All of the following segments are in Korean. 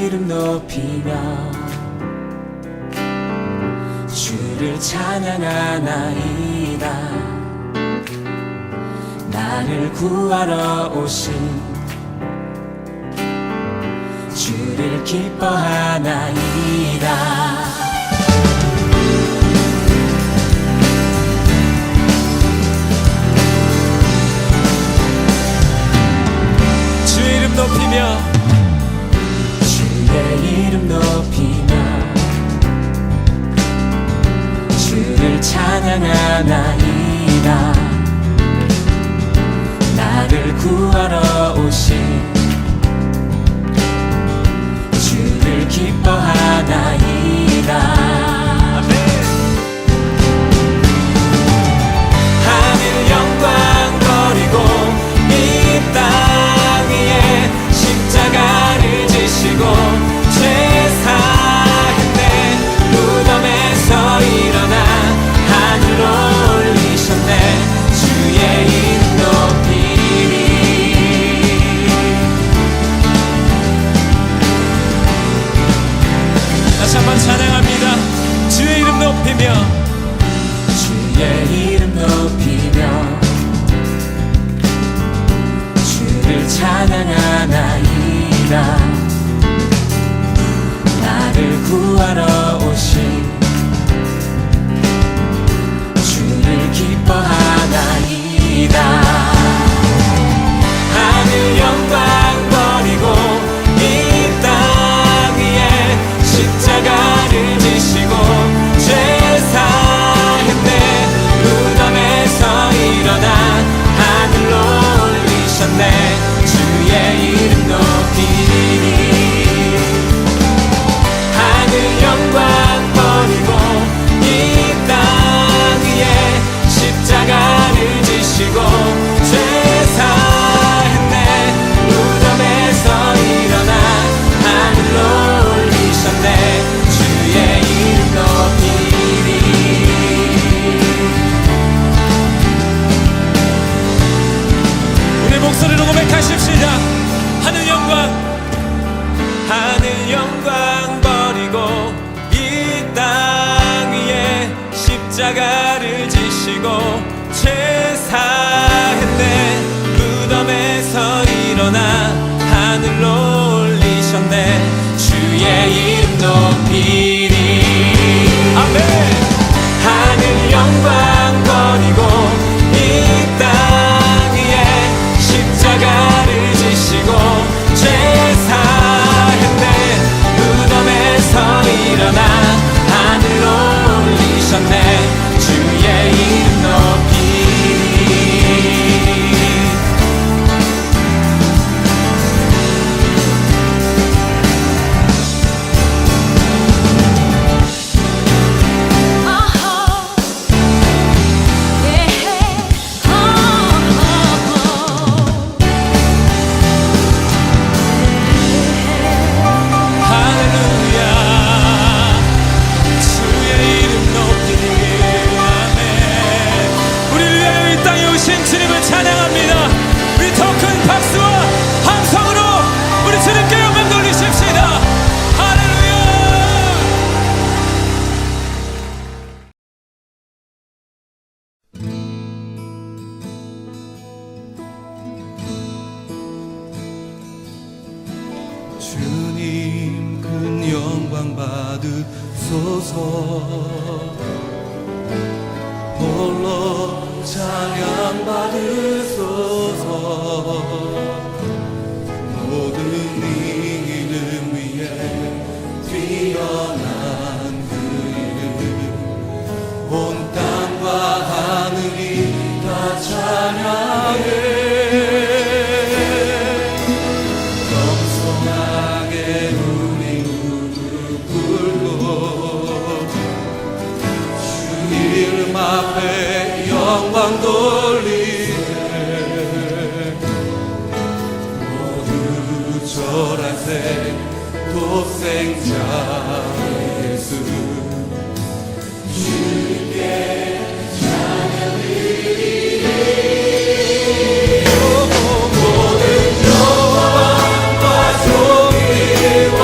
이름 높이며 주를 찬양하나이다. 나를 구하러 오신 주를 기뻐하나이다. 주의 이름 높이며 주의 이름 높이며 주를 찬양하나이다. 나를 구하러 오신 주를 기뻐하나이다. 하늘 영광 버리고 이 땅 위에 십자가를 지시고 죄 사했네. 무덤에서 일어나 하늘로 올리셨네. 주의 이름 높이리. 다시 한번 찬양합니다. 주의 이름 높이며 주의 이름 높이며 주를 찬양하나이다. 나를 구하러 오신 주를 기뻐하나이다. 하늘 영광 버리고 이 땅 위에 십자가를 지시고 죄 사했네. 무덤에서 일어나 하늘로 올리셨네. 주의 이름 높이리. 하늘 영광 버리고 이 땅 위에 십자가를 지시고 죄 사했네. 무덤에서 일어나 하늘로 올리셨네. 주의 이름 높이리. 우리 목소리로 고백하십시다. 하늘 영광 버리고 이 땅 위에 십자가를 지시고 죄 사했네. 무덤에서 일어나 하늘로 올리셨네. 주의 이름 높이리. 아멘. 하늘 영광 버리고 이 땅 위에 십자가를 지시고 죄 사했네. 무덤에서 일어나 하늘로 올리셨네. 주의 이름 높이리. 주님을 찬양합니다. 우리 더 큰 박수와 함성으로 우리 주님께 영광 돌리십시다. 할렐루야. 주님 큰 영광 받으소서. 홀로 찬양 받으소서. 모든 이름 위에 뛰어난 그 이름. 온 땅과 하늘이 다 찬양해. 겸손하게 우리 무릎 꿇고 주 이름 앞에 영광 돌리네. 모두 절하세 독생자 예수. 주께 찬양 드리리. 모든 영광과 존귀와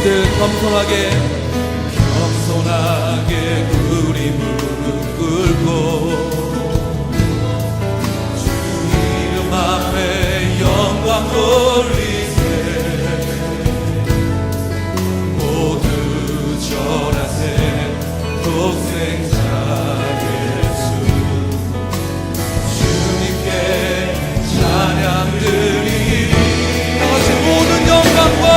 그렇듯 겸손하게 우리 무릎 꿇고 주 이름 앞에 영광 돌리세. 모두 절하세. 독생자 예수 주님께 찬양 드리리. 다같이 모든 영광과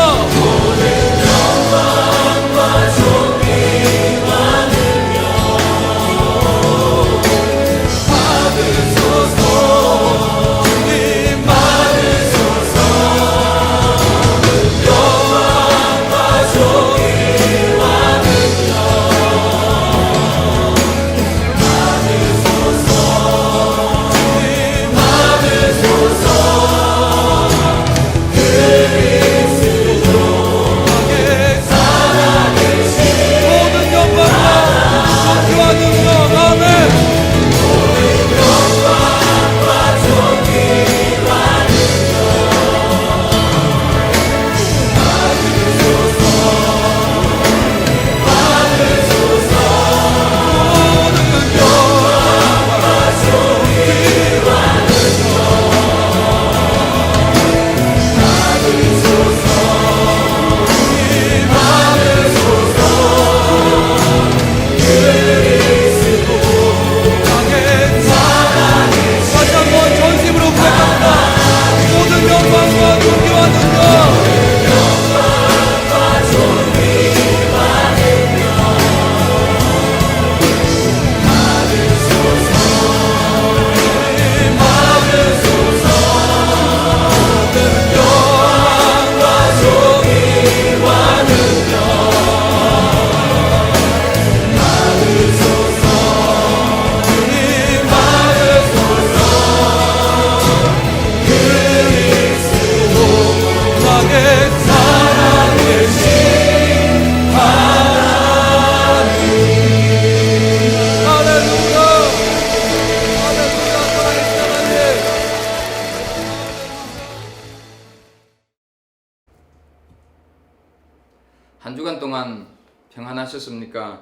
한 주간 동안 평안하셨습니까?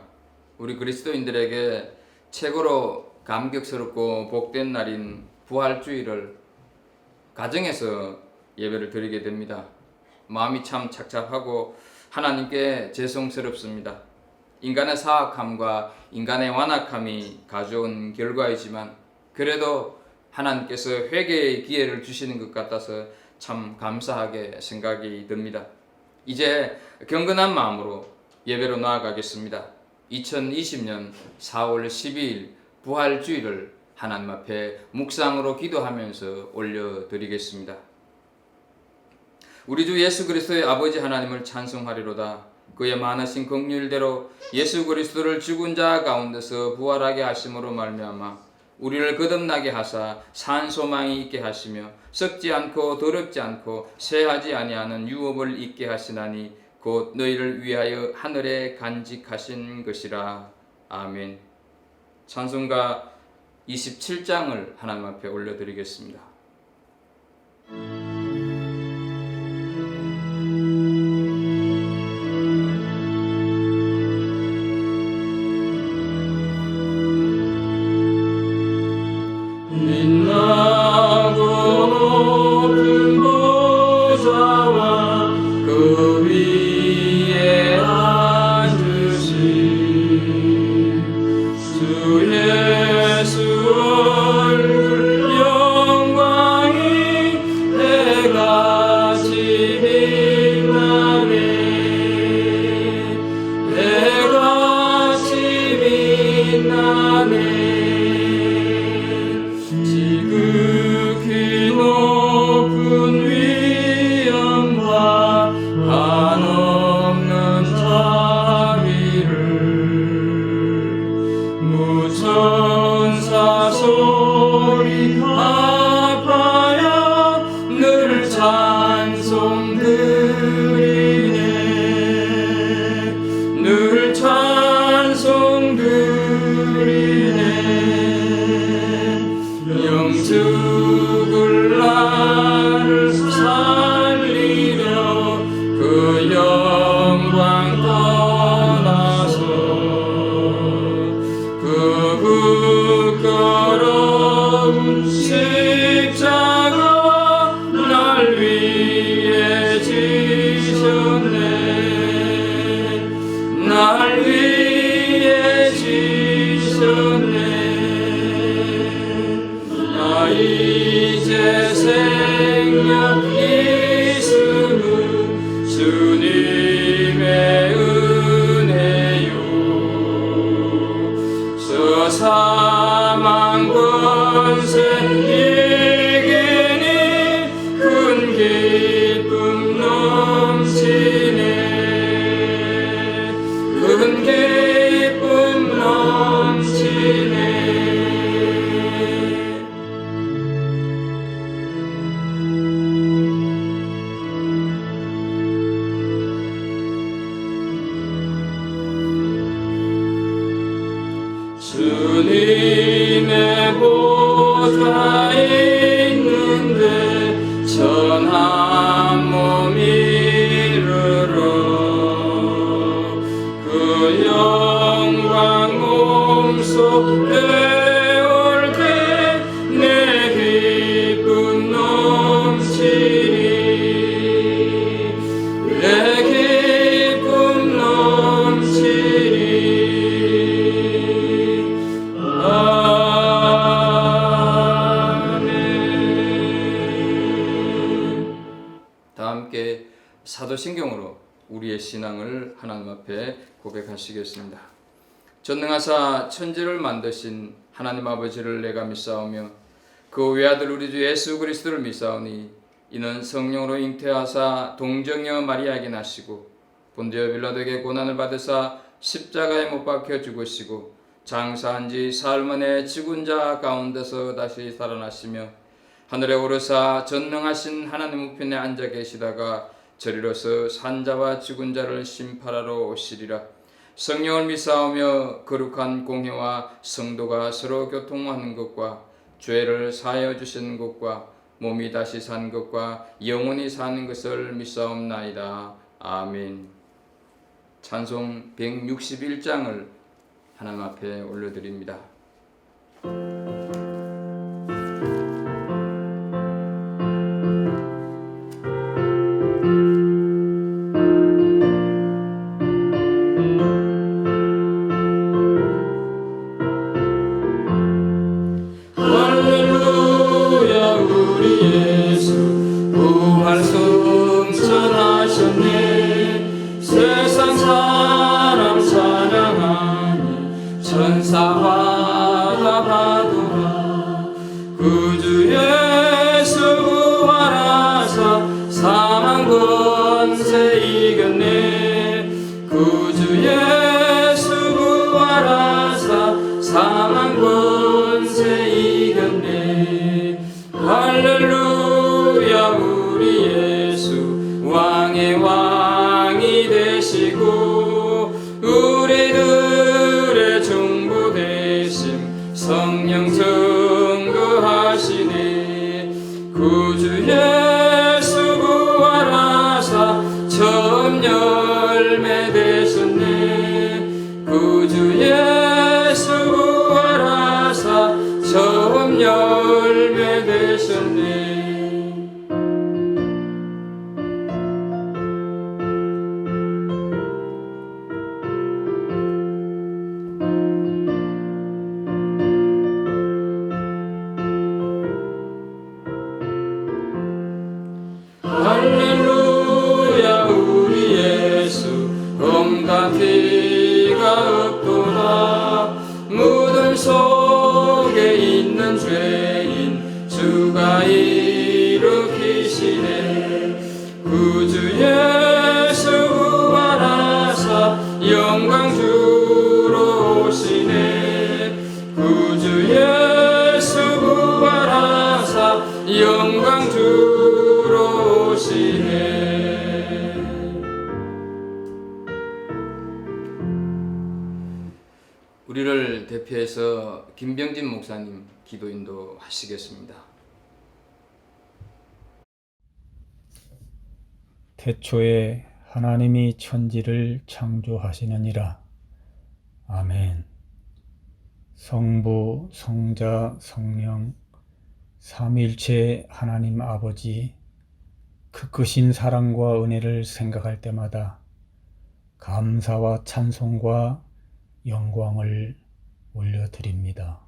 우리 그리스도인들에게 최고로 감격스럽고 복된 날인 부활주일을 가정에서 예배를 드리게 됩니다. 마음이 참 착잡하고 하나님께 죄송스럽습니다. 인간의 사악함과 인간의 완악함이 가져온 결과이지만 그래도 하나님께서 회개의 기회를 주시는 것 같아서 참 감사하게 생각이 듭니다. 이제 경건한 마음으로 예배로 나아가겠습니다. 2020년 4월 12일 부활주일을 하나님 앞에 묵상으로 기도하면서 올려드리겠습니다. 우리 주 예수 그리스도의 아버지 하나님을 찬송하리로다. 그의 많으신 긍휼대로 예수 그리스도를 죽은 자 가운데서 부활하게 하심으로 말미암아 우리를 거듭나게 하사 산 소망이 있게 하시며 썩지 않고 더럽지 않고 쇠하지 아니하는 유업을 있게 하시나니 곧 너희를 위하여 하늘에 간직하신 것이라. 아멘. 찬송가 27장을 하나님 앞에 올려드리겠습니다. 주 예수 얼굴 영광 지셨네 날 위해 지셨네 나 이제 생명 있음은 주님의 은혜요 저 사망 권세 이기니 큰 기쁨 넘치네 큰 기쁨 넘치네 주님의 보좌에 있는데 전한 몸 이르러 그 영광 몸속 배울 때 내 기쁨 넘치리 내 기쁨 넘치리 다 함께 사도신경으로 우리의 신앙을 하나님 앞에 고백하시겠습니다. 전능하사 천지를 만드신 하나님 아버지를 내가 믿사오며 그 외아들 우리 주 예수 그리스도를 믿사오니 이는 성령으로 잉태하사 동정녀 마리아에게 나시고 본디오 빌라도에게 고난을 받으사 십자가에 못 박혀 죽으시고 장사한 지 사흘 만에 죽은 자 가운데서 다시 살아나시며 하늘에 오르사 전능하신 하나님 우편에 앉아 계시다가 저리로서 산자와 죽은 자를 심판하러 오시리라. 성령을 믿사오며 거룩한 공회와 성도가 서로 교통하는 것과 죄를 사하여 주시는 것과 몸이 다시 산 것과 영원히 사는 것을 믿사옵나이다. 아멘. 찬송 161장을 하나님 앞에 올려드립니다. 할렐루야 우리 예수 부활 승천하셨네 세상 사람 찬양하니 천사와 다 받으라 구주 예수 부활하사 사망 권세 이겼네 구주 예수 부활하사 사망 권세 이겼네 할렐루야 우리 예수 왕의 왕이 되시고 우리들의 중보 되심 성령 증거하시네 구주 예수 부활하사 처음 열매 되셨네 구주 예수 부활하사 처음 열매 되셨네 할렐루야 우리 예수 온갖 피가 없도다 무덤 속에 있는 죄인 주가 일으키시네 구주 예수 부활하사 영광 주러 오시네 구주 예수 부활하사 영광 주러 오시네 우리를 대표해서 김병진 목사님 기도 인도하시겠습니다. 태초에 하나님이 천지를 창조하시느니라. 아멘. 성부, 성자, 성령, 삼위일체 하나님 아버지, 그 크신 사랑과 은혜를 생각할 때마다 감사와 찬송과 영광을 올려드립니다.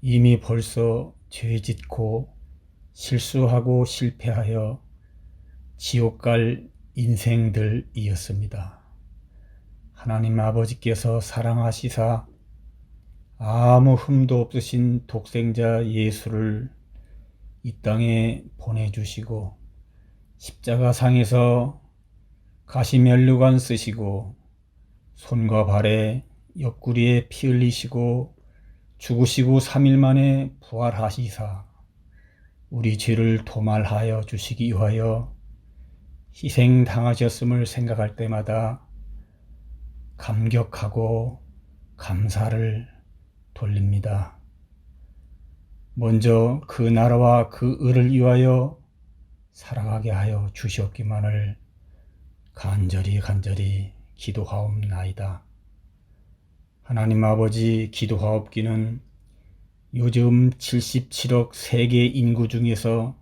이미 벌써 죄짓고 실수하고 실패하여 지옥 갈 인생들이었습니다. 하나님 아버지께서 사랑하시사 아무 흠도 없으신 독생자 예수를 이 땅에 보내주시고 십자가상에서 가시면류관 쓰시고 손과 발에 옆구리에 피 흘리시고 죽으시고 3일 만에 부활하시사 우리 죄를 도말하여 주시기 위하여 희생당하셨음을 생각할 때마다 감격하고 감사를 돌립니다. 먼저 그 나라와 그 의를 위하여 살아가게 하여 주시옵기만을 간절히 기도하옵나이다. 하나님 아버지, 기도하옵기는 요즘 77억 세계 인구 중에서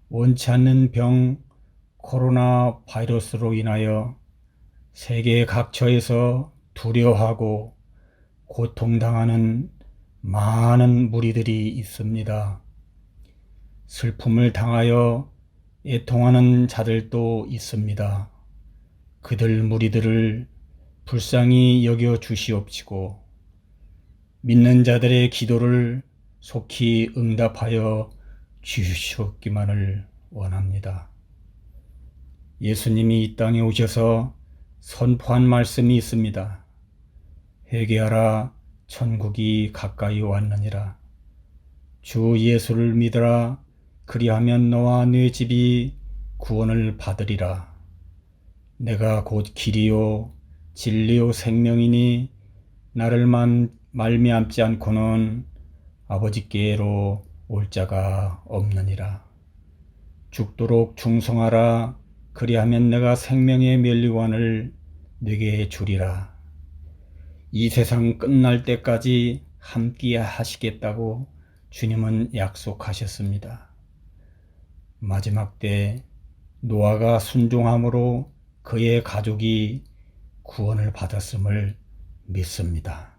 원치 않는 병 코로나 바이러스로 인하여 세계 각처에서 두려워하고 고통당하는 많은 무리들이 있습니다. 슬픔을 당하여 애통하는 자들도 있습니다. 그들 무리들을 불쌍히 여겨 주시옵시고 믿는 자들의 기도를 속히 응답하여 주시옵기만을 원합니다. 예수님이 이 땅에 오셔서 선포한 말씀이 있습니다. 회개하라, 천국이 가까이 왔느니라. 주 예수를 믿으라. 그리하면 너와 네 집이 구원을 받으리라. 내가 곧 길이요 진리요 생명이니 나를 말미암지 않고는 아버지께로 올 자가 없느니라. 죽도록 충성하라. 그리하면 내가 생명의 면류관을 네게 주리라. 이 세상 끝날 때까지 함께 하시겠다고 주님은 약속하셨습니다. 마지막 때 노아가 순종함으로 그의 가족이 구원을 받았음을 믿습니다.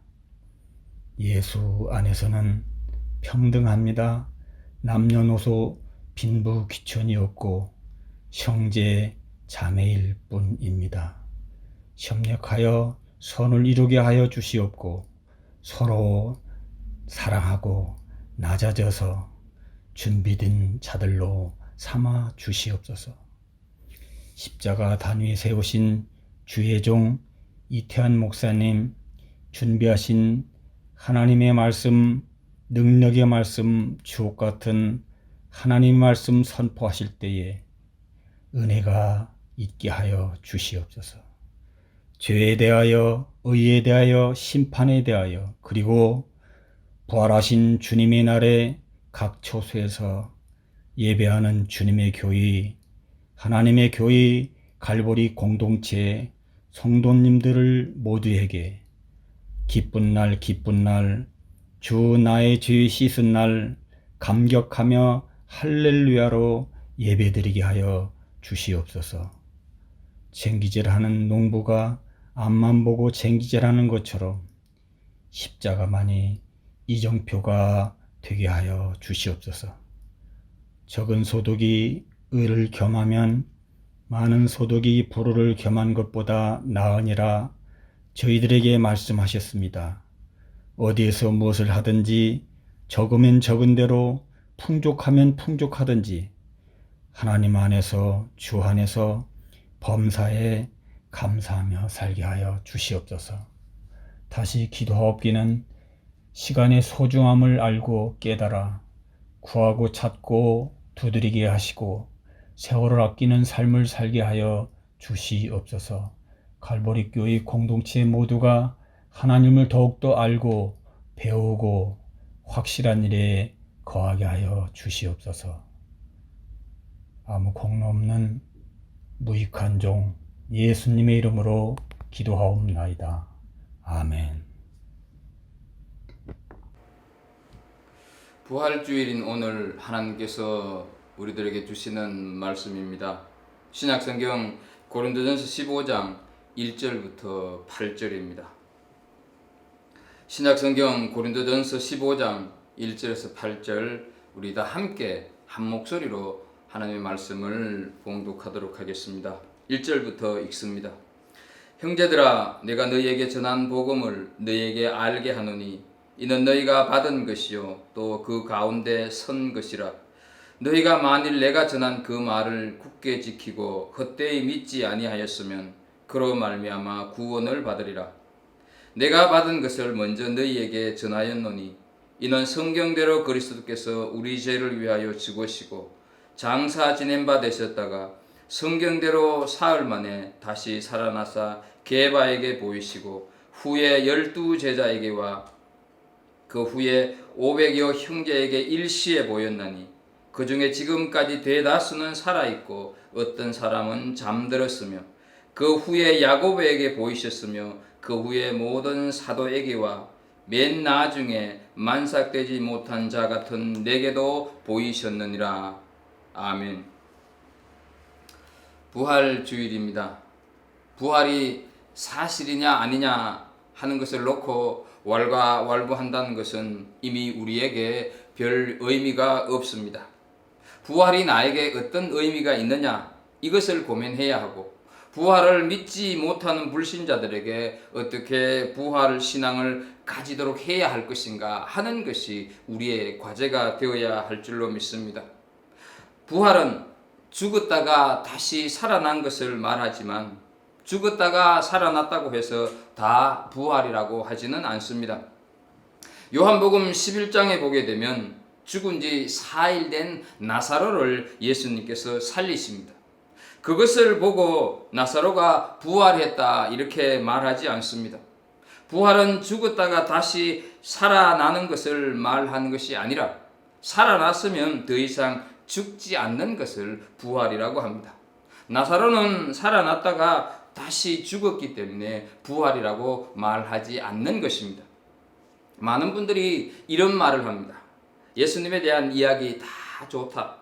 예수 안에서는 평등합니다. 남녀노소 빈부 귀천이 없고 형제 자매일 뿐입니다. 협력하여 선을 이루게 하여 주시옵고 서로 사랑하고 낮아져서 준비된 자들로 삼아 주시옵소서. 십자가 단위에 세우신 주의 종 이태환 목사님, 준비하신 하나님의 말씀, 능력의 말씀, 주옥같은 하나님 말씀 선포하실 때에 은혜가 있게 하여 주시옵소서. 죄에 대하여, 의에 대하여, 심판에 대하여, 그리고 부활하신 주님의 날에 각 처소에서 예배하는 주님의 교회, 하나님의 교회, 갈보리 공동체, 성도님들을 모두에게 기쁜 날, 주 나의 죄 씻은 날, 감격하며 할렐루야로 예배드리게 하여 주시옵소서. 쟁기질하는 농부가 앞만 보고 쟁기질하는 것처럼 십자가만이 이정표가 되게 하여 주시옵소서. 적은 소득이 의를 겸하면 많은 소득이 불의를 겸한 것보다 나으니라 저희들에게 말씀하셨습니다. 어디에서 무엇을 하든지 적으면 적은 대로 풍족하면 풍족하든지 하나님 안에서 주 안에서 범사에 감사하며 살게 하여 주시옵소서. 다시 기도하옵기는 시간의 소중함을 알고 깨달아 구하고 찾고 두드리게 하시고 세월을 아끼는 삶을 살게 하여 주시옵소서. 갈보리 교회 공동체 모두가 하나님을 더욱더 알고 배우고 확실한 일에 거하게 하여 주시옵소서. 아무 공로 없는 무익한 종 예수님의 이름으로 기도하옵나이다. 아멘. 부활주일인 오늘 하나님께서 우리들에게 주시는 말씀입니다. 신약성경 고린도전서 15장 1절부터 8절입니다. 신약성경 고린도전서 15장 1절에서 8절 우리 다 함께 한 목소리로 하나님의 말씀을 봉독하도록 하겠습니다. 1절부터 읽습니다. 형제들아, 내가 너희에게 전한 복음을 너희에게 알게 하노니 이는 너희가 받은 것이요 또 그 가운데 선 것이라. 너희가 만일 내가 전한 그 말을 굳게 지키고 헛되이 믿지 아니하였으면 그로 말미암아 구원을 받으리라. 내가 받은 것을 먼저 너희에게 전하였노니 이는 성경대로 그리스도께서 우리 죄를 위하여 죽으시고 장사 지낸 바 되셨다가 성경대로 사흘 만에 다시 살아나사 게바에게 보이시고 후에 12 제자에게와 그 후에 500여 형제에게 일시에 보였나니 그 중에 지금까지 대다수는 살아있고 어떤 사람은 잠들었으며 그 후에 야고보에게 보이셨으며 그 후에 모든 사도에게와 맨 나중에 만삭되지 못한 자 같은 내게도 보이셨느니라. 아멘. 부활주일입니다. 부활이 사실이냐 아니냐 하는 것을 놓고 왈가왈부한다는 것은 이미 우리에게 별 의미가 없습니다. 부활이 나에게 어떤 의미가 있느냐 이것을 고민해야 하고 부활을 믿지 못하는 불신자들에게 어떻게 부활 신앙을 가지도록 해야 할 것인가 하는 것이 우리의 과제가 되어야 할 줄로 믿습니다. 부활은 죽었다가 다시 살아난 것을 말하지만 죽었다가 살아났다고 해서 다 부활이라고 하지는 않습니다. 요한복음 11장에 보게 되면 죽은 지 4일 된 나사로를 예수님께서 살리십니다. 그것을 보고 나사로가 부활했다 이렇게 말하지 않습니다. 부활은 죽었다가 다시 살아나는 것을 말하는 것이 아니라 살아났으면 더 이상 죽지 않는 것을 부활이라고 합니다. 나사로는 살아났다가 다시 죽었기 때문에 부활이라고 말하지 않는 것입니다. 많은 분들이 이런 말을 합니다. 예수님에 대한 이야기 다 좋다.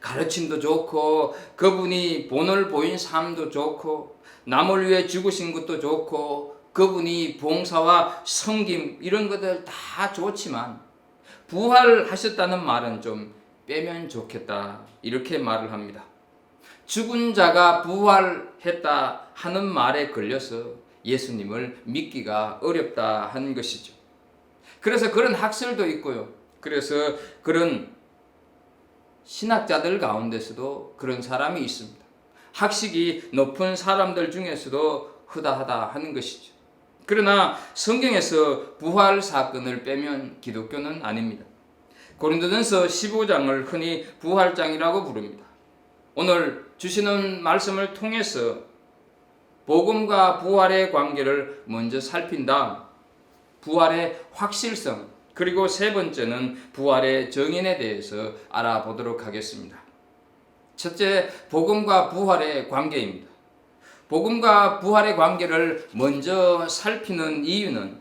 가르침도 좋고 그분이 본을 보인 삶도 좋고 남을 위해 죽으신 것도 좋고 그분이 봉사와 섬김 이런 것들 다 좋지만 부활하셨다는 말은 좀 빼면 좋겠다 이렇게 말을 합니다. 죽은 자가 부활했다 하는 말에 걸려서 예수님을 믿기가 어렵다 하는 것이죠. 그래서 그런 학설도 있고요. 그래서 그런 신학자들 가운데서도 그런 사람이 있습니다. 학식이 높은 사람들 중에서도 허다하다 하는 것이죠. 그러나 성경에서 부활 사건을 빼면 기독교는 아닙니다. 고린도전서 15장을 흔히 부활장이라고 부릅니다. 오늘 주시는 말씀을 통해서 복음과 부활의 관계를 먼저 살핀 다음 부활의 확실성 그리고 세 번째는 부활의 정인에 대해서 알아보도록 하겠습니다. 첫째, 복음과 부활의 관계입니다. 복음과 부활의 관계를 먼저 살피는 이유는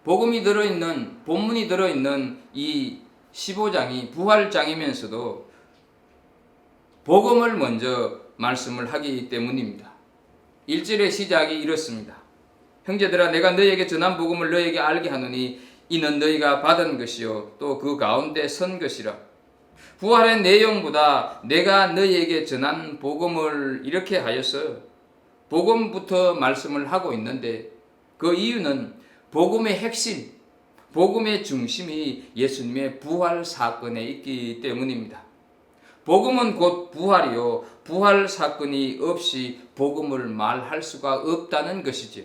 복음이 들어있는 본문이 들어있는 이 15장이 부활장이면서도 복음을 먼저 말씀을 하기 때문입니다. 1절의 시작이 이렇습니다. 형제들아, 내가 너희에게 전한 복음을 너희에게 알게 하노니 이는 너희가 받은 것이요 또 그 가운데 선 것이라. 부활의 내용보다 내가 너희에게 전한 복음을 이렇게 하여서 복음부터 말씀을 하고 있는데 그 이유는 복음의 핵심, 복음의 중심이 예수님의 부활 사건에 있기 때문입니다. 복음은 곧 부활이요 부활 사건이 없이 복음을 말할 수가 없다는 것이죠.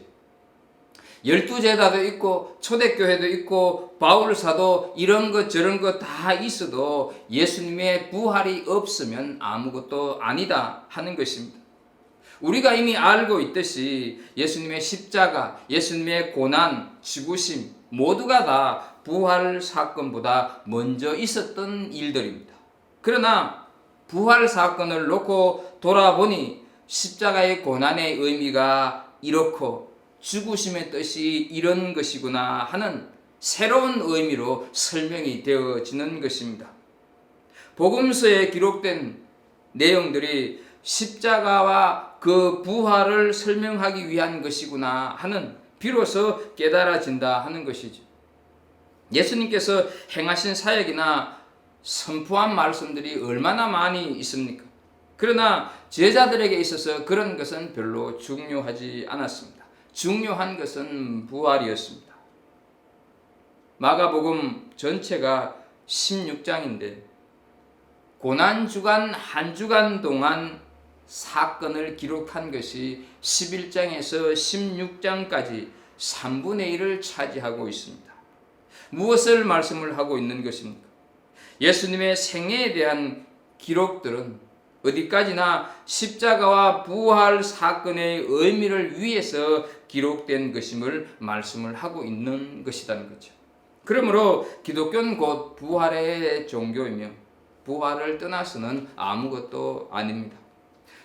12제자도 있고 초대교회도 있고 바울사도 이런 것 저런 것 다 있어도 예수님의 부활이 없으면 아무것도 아니다 하는 것입니다. 우리가 이미 알고 있듯이 예수님의 십자가, 예수님의 고난, 죽으심 모두가 다 부활 사건보다 먼저 있었던 일들입니다. 그러나 부활 사건을 놓고 돌아보니 십자가의 고난의 의미가 이렇고 죽으심의 뜻이 이런 것이구나 하는 새로운 의미로 설명이 되어지는 것입니다. 복음서에 기록된 내용들이 십자가와 그 부활을 설명하기 위한 것이구나 하는 비로소 깨달아진다 하는 것이죠. 예수님께서 행하신 사역이나 선포한 말씀들이 얼마나 많이 있습니까? 그러나 제자들에게 있어서 그런 것은 별로 중요하지 않았습니다. 중요한 것은 부활이었습니다. 마가복음 전체가 16장인데 고난주간 한 주간 동안 사건을 기록한 것이 11장에서 16장까지 3분의 1을 차지하고 있습니다. 무엇을 말씀을 하고 있는 것입니까? 예수님의 생애에 대한 기록들은 어디까지나 십자가와 부활 사건의 의미를 위해서 기록된 것임을 말씀을 하고 있는 것이라는 거죠. 그러므로 기독교는 곧 부활의 종교이며 부활을 떠나서는 아무것도 아닙니다.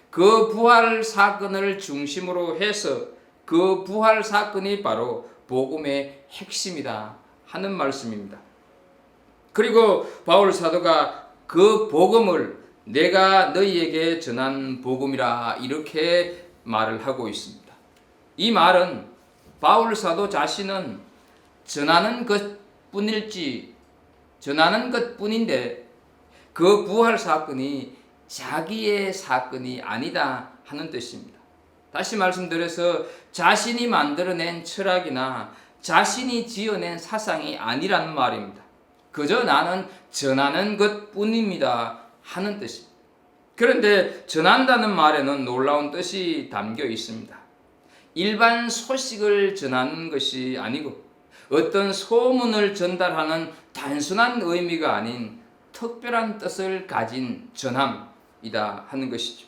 그 부활 사건을 중심으로 해서 그 부활 사건이 바로 복음의 핵심이다 하는 말씀입니다. 그리고 바울 사도가 그 복음을 내가 너희에게 전한 복음이라 이렇게 말을 하고 있습니다. 이 말은 바울 사도 자신은 전하는 것뿐일지 전하는 것뿐인데 그 부활 사건이 자기의 사건이 아니다 하는 뜻입니다. 다시 말씀드려서 자신이 만들어낸 철학이나 자신이 지어낸 사상이 아니라는 말입니다. 그저 나는 전하는 것뿐입니다 하는 뜻입니다. 그런데 전한다는 말에는 놀라운 뜻이 담겨 있습니다. 일반 소식을 전하는 것이 아니고 어떤 소문을 전달하는 단순한 의미가 아닌 특별한 뜻을 가진 전함이다 하는 것이죠.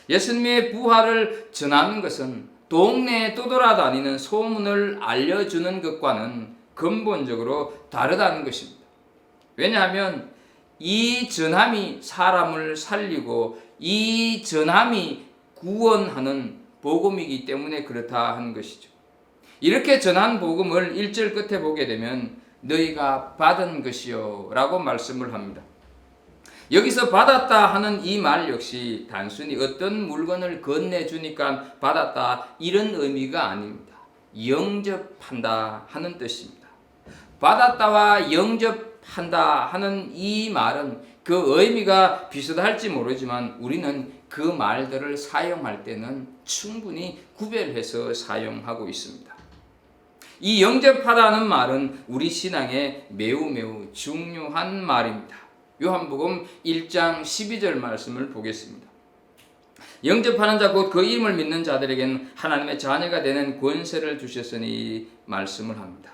예수님의 부활을 전하는 것은 동네에 떠돌아다니는 소문을 알려주는 것과는 근본적으로 다르다는 것입니다. 왜냐하면 이 전함이 사람을 살리고 이 전함이 구원하는 복음이기 때문에 그렇다 하는 것이죠. 이렇게 전한 복음을 1절 끝에 보게 되면 너희가 받은 것이요 라고 말씀을 합니다. 여기서 받았다 하는 이 말 역시 단순히 어떤 물건을 건네주니까 받았다 이런 의미가 아닙니다. 영접한다 하는 뜻입니다. 받았다와 영접한다 하는 이 말은 그 의미가 비슷할지 모르지만 우리는 그 말들을 사용할 때는 충분히 구별해서 사용하고 있습니다. 이 영접하다는 말은 우리 신앙에 매우 중요한 말입니다. 요한복음 1장 12절 말씀을 보겠습니다. 영접하는 자 곧 그 이름을 믿는 자들에게는 하나님의 자녀가 되는 권세를 주셨으니 말씀을 합니다.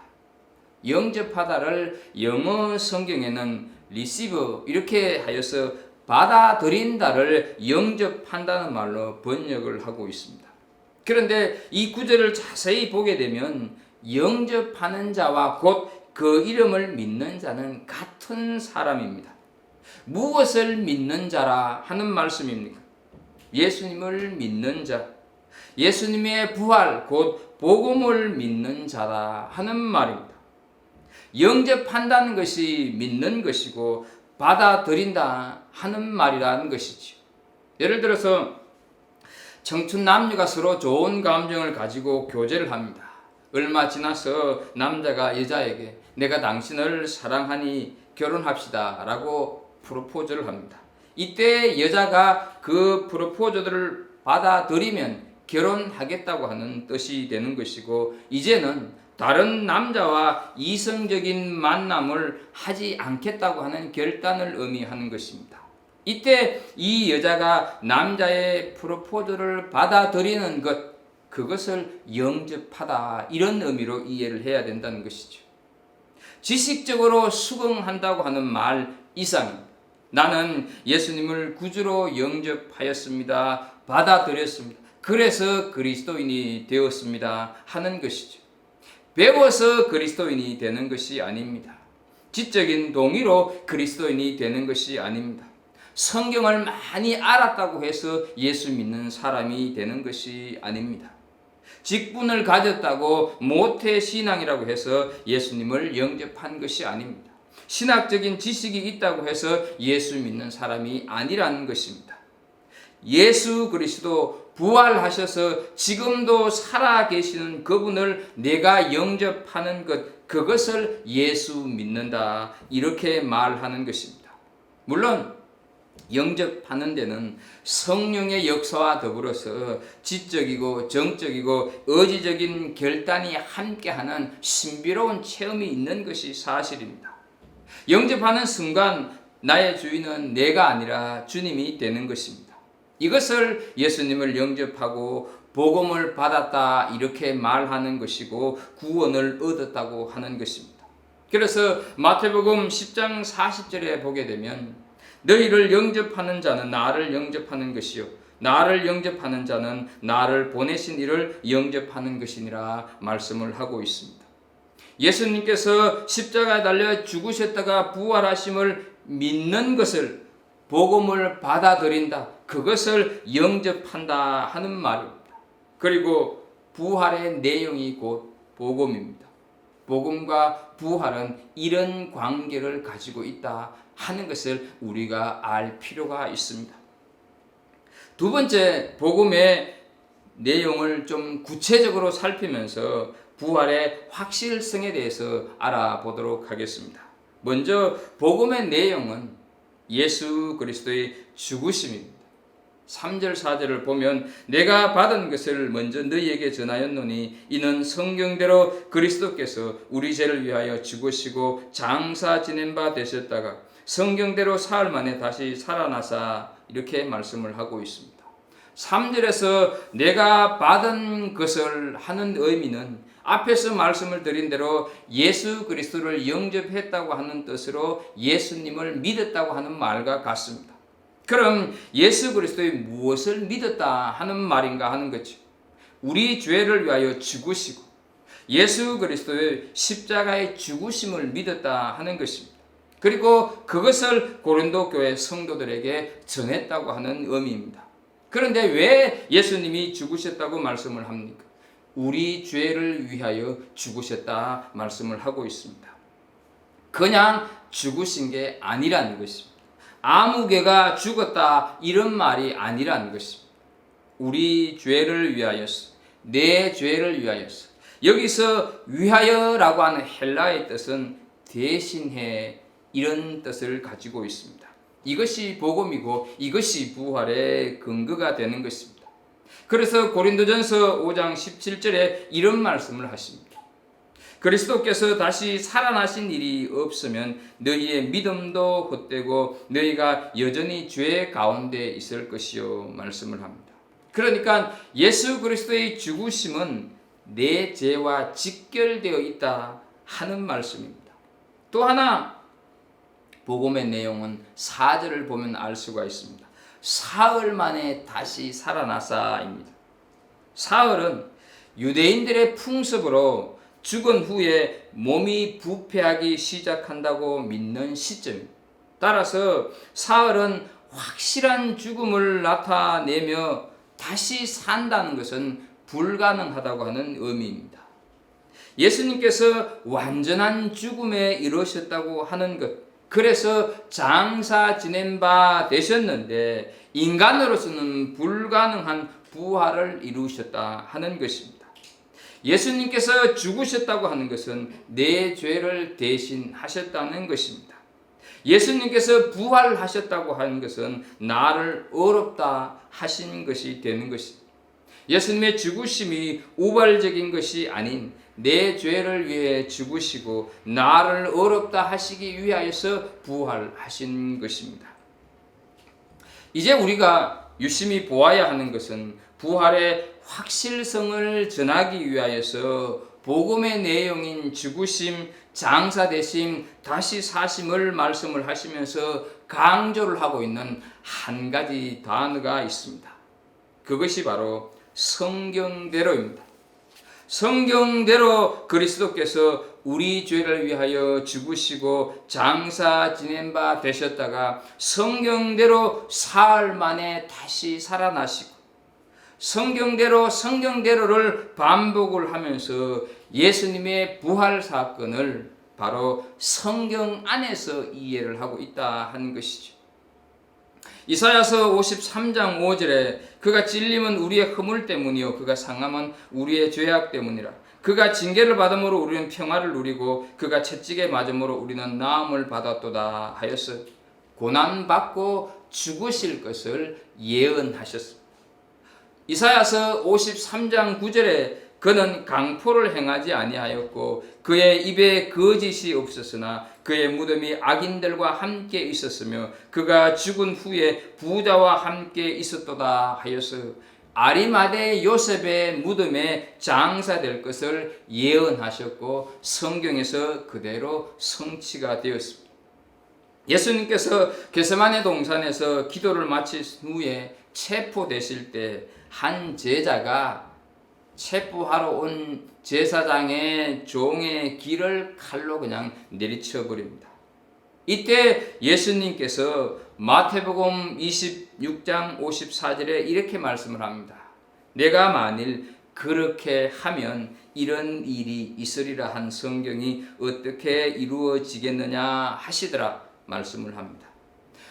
영접하다를 영어 성경에는 receive 이렇게 하여서 받아들인다를 영접한다는 말로 번역을 하고 있습니다. 그런데 이 구절을 자세히 보게 되면 영접하는 자와 곧 그 이름을 믿는 자는 같은 사람입니다. 무엇을 믿는 자라 하는 말씀입니까? 예수님을 믿는 자, 예수님의 부활 곧 복음을 믿는 자라 하는 말입니다. 영접한다는 것이 믿는 것이고 받아들인다 하는 말이라는 것이죠. 예를 들어서 청춘 남녀가 서로 좋은 감정을 가지고 교제를 합니다. 얼마 지나서 남자가 여자에게 내가 당신을 사랑하니 결혼합시다 라고 프로포즈를 합니다. 이때 여자가 그 프로포즈를 받아들이면 결혼하겠다고 하는 뜻이 되는 것이고 이제는 다른 남자와 이성적인 만남을 하지 않겠다고 하는 결단을 의미하는 것입니다. 이때 이 여자가 남자의 프로포즈를 받아들이는 것, 그것을 영접하다 이런 의미로 이해를 해야 된다는 것이죠. 지식적으로 수긍한다고 하는 말 이상 나는 예수님을 구주로 영접하였습니다. 받아들였습니다. 그래서 그리스도인이 되었습니다. 하는 것이죠. 배워서 그리스도인이 되는 것이 아닙니다. 지적인 동의로 그리스도인이 되는 것이 아닙니다. 성경을 많이 알았다고 해서 예수 믿는 사람이 되는 것이 아닙니다. 직분을 가졌다고 모태신앙이라고 해서 예수님을 영접한 것이 아닙니다. 신학적인 지식이 있다고 해서 예수 믿는 사람이 아니라는 것입니다. 예수 그리스도 부활하셔서 지금도 살아 계시는 그분을 내가 영접하는 것, 그것을 예수 믿는다, 이렇게 말하는 것입니다. 물론 영접하는 데는 성령의 역사와 더불어서 지적이고 정적이고 의지적인 결단이 함께하는 신비로운 체험이 있는 것이 사실입니다. 영접하는 순간 나의 주인은 내가 아니라 주님이 되는 것입니다. 이것을 예수님을 영접하고 복음을 받았다, 이렇게 말하는 것이고 구원을 얻었다고 하는 것입니다. 그래서 마태복음 10장 40절에 보게 되면 너희를 영접하는 자는 나를 영접하는 것이요 나를 영접하는 자는 나를 보내신 이를 영접하는 것이니라 말씀을 하고 있습니다. 예수님께서 십자가에 달려 죽으셨다가 부활하심을 믿는 것을, 복음을 받아들인다, 그것을 영접한다 하는 말입니다. 그리고 부활의 내용이 곧 복음입니다. 복음과 부활은 이런 관계를 가지고 있다 하는 것을 우리가 알 필요가 있습니다. 두 번째, 복음의 내용을 좀 구체적으로 살피면서 부활의 확실성에 대해서 알아보도록 하겠습니다. 먼저 복음의 내용은 예수 그리스도의 죽으심입니다. 3절 4절을 보면 내가 받은 것을 먼저 너희에게 전하였노니 이는 성경대로 그리스도께서 우리 죄를 위하여 죽으시고 장사 지낸 바 되셨다가 성경대로 사흘 만에 다시 살아나사, 이렇게 말씀을 하고 있습니다. 3절에서 내가 받은 것을 하는 의미는 앞에서 말씀을 드린 대로 예수 그리스도를 영접했다고 하는 뜻으로 예수님을 믿었다고 하는 말과 같습니다. 그럼 예수 그리스도의 무엇을 믿었다 하는 말인가 하는 거죠. 우리 죄를 위하여 죽으시고 예수 그리스도의 십자가의 죽으심을 믿었다 하는 것입니다. 그리고 그것을 고린도 교회 성도들에게 전했다고 하는 의미입니다. 그런데 왜 예수님이 죽으셨다고 말씀을 합니까? 우리 죄를 위하여 죽으셨다 말씀을 하고 있습니다. 그냥 죽으신 게 아니라는 것입니다. 아무 개가 죽었다 이런 말이 아니라는 것입니다. 우리 죄를 위하여서, 내 죄를 위하여서. 여기서 위하여라고 하는 헬라의 뜻은 대신해, 이런 뜻을 가지고 있습니다. 이것이 복음이고 이것이 부활의 근거가 되는 것입니다. 그래서 고린도전서 5장 17절에 이런 말씀을 하십니다. 그리스도께서 다시 살아나신 일이 없으면 너희의 믿음도 헛되고 너희가 여전히 죄 가운데 있을 것이요, 말씀을 합니다. 그러니까 예수 그리스도의 죽으심은 내 죄와 직결되어 있다 하는 말씀입니다. 또 하나 복음의 내용은 4절을 보면 알 수가 있습니다. 사흘 만에 다시 살아나사입니다. 사흘은 유대인들의 풍습으로 죽은 후에 몸이 부패하기 시작한다고 믿는 시점입니다. 따라서 사흘은 확실한 죽음을 나타내며 다시 산다는 것은 불가능하다고 하는 의미입니다. 예수님께서 완전한 죽음에 이르셨다고 하는 것, 그래서 장사 지낸 바 되셨는데 인간으로서는 불가능한 부활을 이루셨다 하는 것입니다. 예수님께서 죽으셨다고 하는 것은 내 죄를 대신하셨다는 것입니다. 예수님께서 부활하셨다고 하는 것은 나를 어렵다 하신 것이 되는 것입니다. 예수님의 죽으심이 우발적인 것이 아닌 내 죄를 위해 죽으시고 나를 어렵다 하시기 위하여서 부활하신 것입니다. 이제 우리가 유심히 보아야 하는 것은 부활의 확실성을 전하기 위하여서 복음의 내용인 죽으심, 장사되심, 다시 사심을 말씀을 하시면서 강조를 하고 있는 한 가지 단어가 있습니다. 그것이 바로 성경대로입니다. 성경대로 그리스도께서 우리 죄를 위하여 죽으시고 장사 지낸 바 되셨다가 성경대로 사흘 만에 다시 살아나시고 성경대로를 반복을 하면서 예수님의 부활 사건을 바로 성경 안에서 이해를 하고 있다 하는 것이죠. 이사야서 53장 5절에 그가 찔림은 우리의 허물 때문이요 그가 상함은 우리의 죄악 때문이라. 그가 징계를 받음으로 우리는 평화를 누리고 그가 채찍에 맞음으로 우리는 나음을 받았도다 하여서 고난받고 죽으실 것을 예언하셨습니다. 이사야서 53장 9절에 그는 강포를 행하지 아니하였고 그의 입에 거짓이 없었으나 그의 무덤이 악인들과 함께 있었으며 그가 죽은 후에 부자와 함께 있었도다 하여서 아리마대 요셉의 무덤에 장사될 것을 예언하셨고 성경에서 그대로 성취가 되었습니다. 예수님께서 겟세마네 동산에서 기도를 마친 후에 체포되실 때 한 제자가 체포하러 온 제사장의 종의 귀를 칼로 그냥 내리쳐 버립니다. 이때 예수님께서 마태복음 26장 54절에 이렇게 말씀을 합니다. 내가 만일 그렇게 하면 이런 일이 있으리라 한 성경이 어떻게 이루어지겠느냐 하시더라 말씀을 합니다.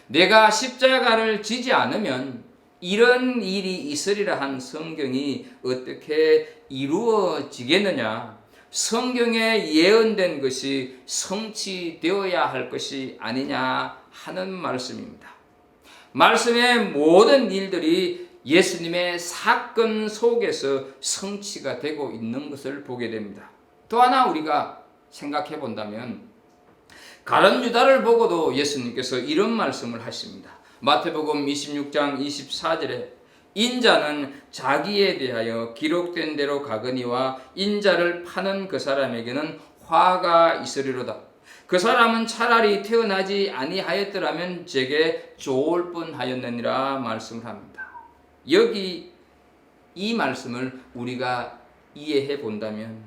내가 십자가를 지지 않으면 이런 일이 있으리라 한 성경이 어떻게 이루어지겠느냐? 성경에 예언된 것이 성취되어야 할 것이 아니냐 하는 말씀입니다. 말씀의 모든 일들이 예수님의 사건 속에서 성취가 되고 있는 것을 보게 됩니다. 또 하나 우리가 생각해 본다면 가룟 유다를 보고도 예수님께서 이런 말씀을 하십니다. 마태복음 26장 24절에 인자는 자기에 대하여 기록된 대로 가거니와 인자를 파는 그 사람에게는 화가 있으리로다. 그 사람은 차라리 태어나지 아니하였더라면 제게 좋을 뻔하였느니라 말씀을 합니다. 여기 이 말씀을 우리가 이해해 본다면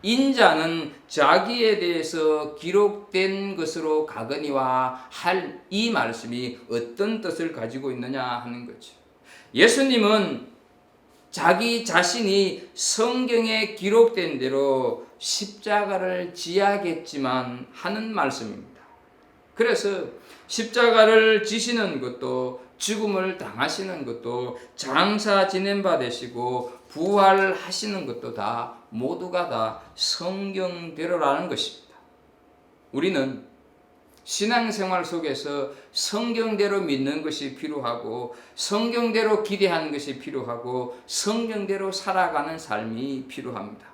인자는 자기에 대해서 기록된 것으로 가거니와 할 이 말씀이 어떤 뜻을 가지고 있느냐 하는 거죠. 예수님은 자기 자신이 성경에 기록된 대로 십자가를 지야겠지만 하는 말씀입니다. 그래서 십자가를 지시는 것도 죽음을 당하시는 것도 장사 지낸 바 되시고 부활하시는 것도 다 모두가 다 성경대로라는 것입니다. 우리는 신앙생활 속에서 성경대로 믿는 것이 필요하고 성경대로 기대하는 것이 필요하고 성경대로 살아가는 삶이 필요합니다.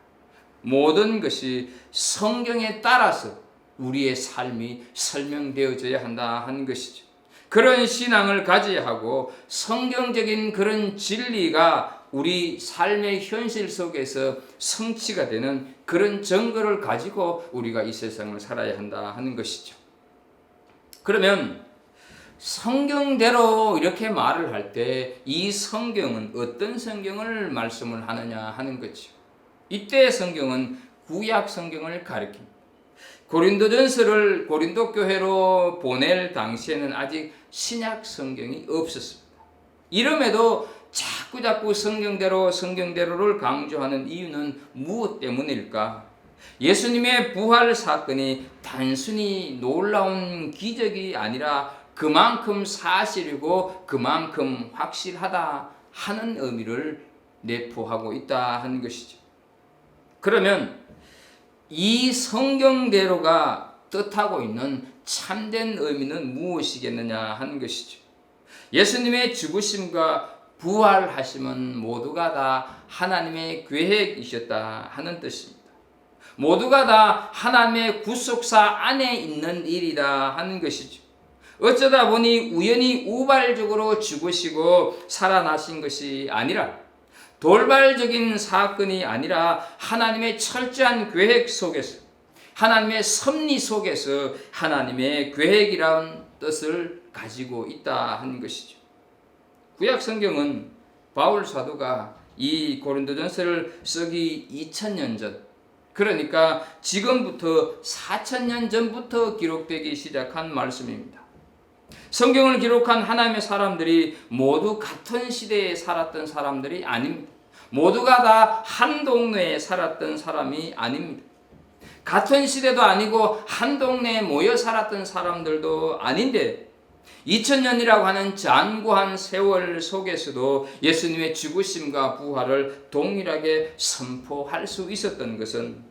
모든 것이 성경에 따라서 우리의 삶이 설명되어져야 한다 하는 것이죠. 그런 신앙을 가져야 하고 성경적인 그런 진리가 우리 삶의 현실 속에서 성취가 되는 그런 증거를 가지고 우리가 이 세상을 살아야 한다 하는 것이죠. 그러면 성경대로 이렇게 말을 할 때 이 성경은 어떤 성경을 말씀을 하느냐 하는 거죠. 이때 성경은 구약 성경을 가리킵니다. 고린도전서를 고린도 교회로 보낼 당시에는 아직 신약 성경이 없었습니다. 이름에도 자꾸 성경대로를 강조하는 이유는 무엇 때문일까? 예수님의 부활 사건이 단순히 놀라운 기적이 아니라 그만큼 사실이고 그만큼 확실하다 하는 의미를 내포하고 있다 하는 것이죠. 그러면 이 성경대로가 뜻하고 있는 참된 의미는 무엇이겠느냐 하는 것이죠. 예수님의 죽으심과 부활하심은 모두가 다 하나님의 계획이셨다 하는 뜻입니다. 모두가 다 하나님의 구속사 안에 있는 일이다 하는 것이죠. 어쩌다 보니 우연히 우발적으로 죽으시고 살아나신 것이 아니라 돌발적인 사건이 아니라 하나님의 철저한 계획 속에서 하나님의 섭리 속에서 하나님의 계획이라는 뜻을 가지고 있다 하는 것이죠. 구약 성경은 바울 사도가 이 고린도전서를 쓰기 2000년 전, 그러니까 지금부터 4000년 전부터 기록되기 시작한 말씀입니다. 성경을 기록한 하나님의 사람들이 모두 같은 시대에 살았던 사람들이 아닙니다. 모두가 다 한 동네에 살았던 사람이 아닙니다. 같은 시대도 아니고 한 동네에 모여 살았던 사람들도 아닌데 2000년이라고 하는 장구한 세월 속에서도 예수님의 죽으심과 부활을 동일하게 선포할 수 있었던 것은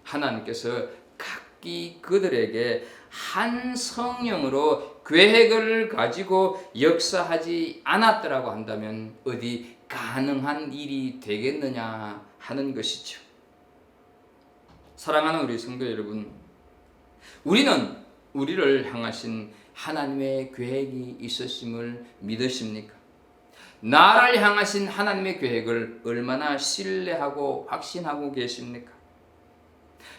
하나님께서 각기 그들에게 한 성령으로 계획을 가지고 역사하지 않았더라고 한다면 어디 가능한 일이 되겠느냐 하는 것이죠. 사랑하는 우리 성도 여러분, 우리는 우리를 향하신 하나님의 계획이 있으심을 믿으십니까? 나를 향하신 하나님의 계획을 얼마나 신뢰하고 확신하고 계십니까?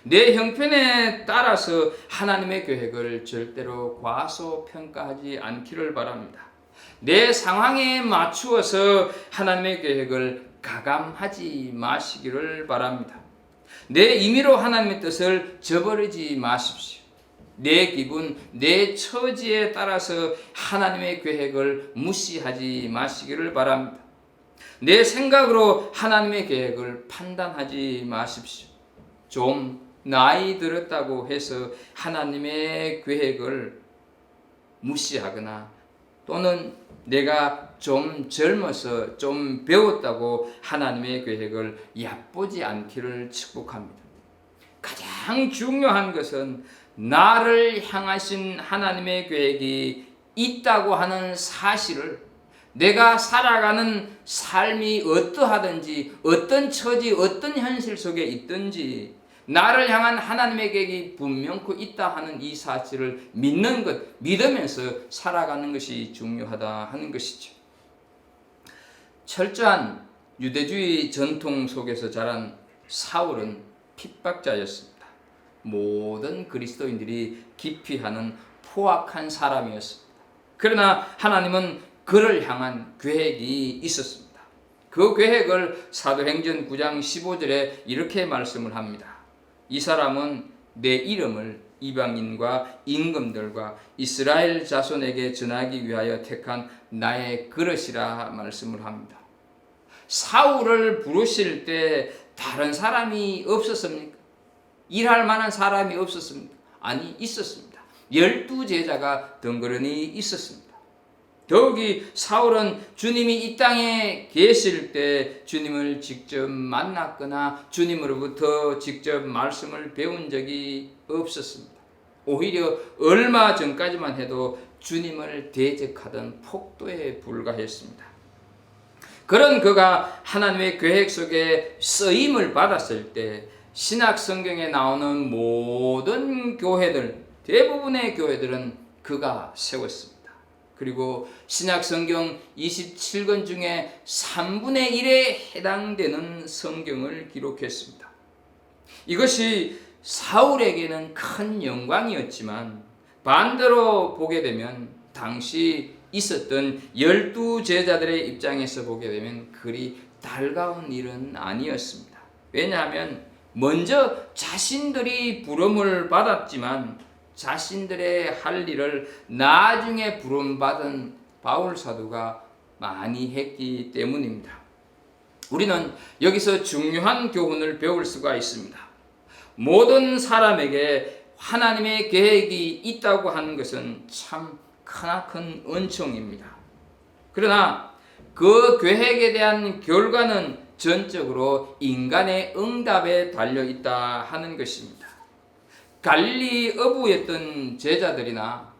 내 형편에 따라서 하나님의 계획을 절대로 과소평가하지 않기를 바랍니다. 내 상황에 맞추어서 하나님의 계획을 가감하지 마시기를 바랍니다. 내 임의로 하나님의 뜻을 저버리지 마십시오. 내 기분, 내 처지에 따라서 하나님의 계획을 무시하지 마시기를 바랍니다. 내 생각으로 하나님의 계획을 판단하지 마십시오. 좀 나이 들었다고 해서 하나님의 계획을 무시하거나 또는 내가 좀 젊어서 좀 배웠다고 하나님의 계획을 얕보지 않기를 축복합니다. 가장 중요한 것은 나를 향하신 하나님의 계획이 있다고 하는 사실을 내가 살아가는 삶이 어떠하든지 어떤 처지 어떤 현실 속에 있든지 나를 향한 하나님의 계획이 분명코 있다 하는 이 사실을 믿는 것, 믿으면서 살아가는 것이 중요하다 하는 것이죠. 철저한 유대주의 전통 속에서 자란 사울은 핍박자였습니다. 모든 그리스도인들이 기피하는 포악한 사람이었습니다. 그러나 하나님은 그를 향한 계획이 있었습니다. 그 계획을 사도행전 9장 15절에 이렇게 말씀을 합니다. 이 사람은 내 이름을 이방인과 임금들과 이스라엘 자손에게 전하기 위하여 택한 나의 그릇이라 말씀을 합니다. 사울을 부르실 때 다른 사람이 없었습니까? 일할 만한 사람이 없었습니까? 아니, 있었습니다. 12제자가 덩그러니 있었습니다. 더욱이 사울은 주님이 이 땅에 계실 때 주님을 직접 만났거나 주님으로부터 직접 말씀을 배운 적이 없었습니다. 오히려 얼마 전까지만 해도 주님을 대적하던 폭도에 불과했습니다. 그런 그가 하나님의 계획 속에 쓰임을 받았을 때 신약 성경에 나오는 모든 교회들, 대부분의 교회들은 그가 세웠습니다. 그리고 신약 성경 27권 중에 3분의 1에 해당되는 성경을 기록했습니다. 이것이 사울에게는 큰 영광이었지만 반대로 보게 되면 당시 있었던 12제자들의 입장에서 보게 되면 그리 달가운 일은 아니었습니다. 왜냐하면 먼저 자신들이 부름을 받았지만 자신들의 할 일을 나중에 부름받은 바울 사도가 많이 했기 때문입니다. 우리는 여기서 중요한 교훈을 배울 수가 있습니다. 모든 사람에게 하나님의 계획이 있다고 하는 것은 참 크나큰 은총입니다. 그러나 그 계획에 대한 결과는 전적으로 인간의 응답에 달려 있다 하는 것입니다. 갈릴리 어부였던 제자들이나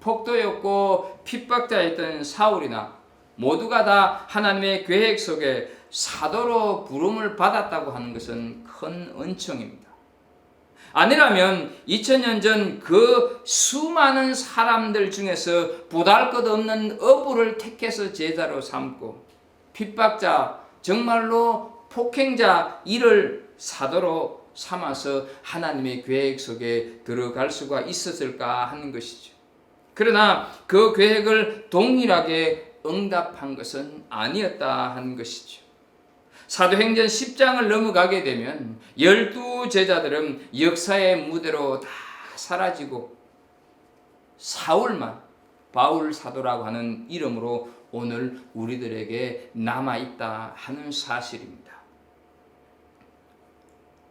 폭도였고 핍박자였던 사울이나 모두가 다 하나님의 계획 속에 사도로 부름을 받았다고 하는 것은 큰 은총입니다. 아니라면 2000년 전 그 수많은 사람들 중에서 보잘것없는 어부를 택해서 제자로 삼고 핍박자, 정말로 폭행자 이를 사도로 삼아서 하나님의 계획 속에 들어갈 수가 있었을까 하는 것이죠. 그러나 그 계획을 동일하게 응답한 것은 아니었다 하는 것이죠. 사도행전 10장을 넘어가게 되면 12제자들은 역사의 무대로 다 사라지고 사울만 바울 사도라고 하는 이름으로 오늘 우리들에게 남아있다 하는 사실입니다.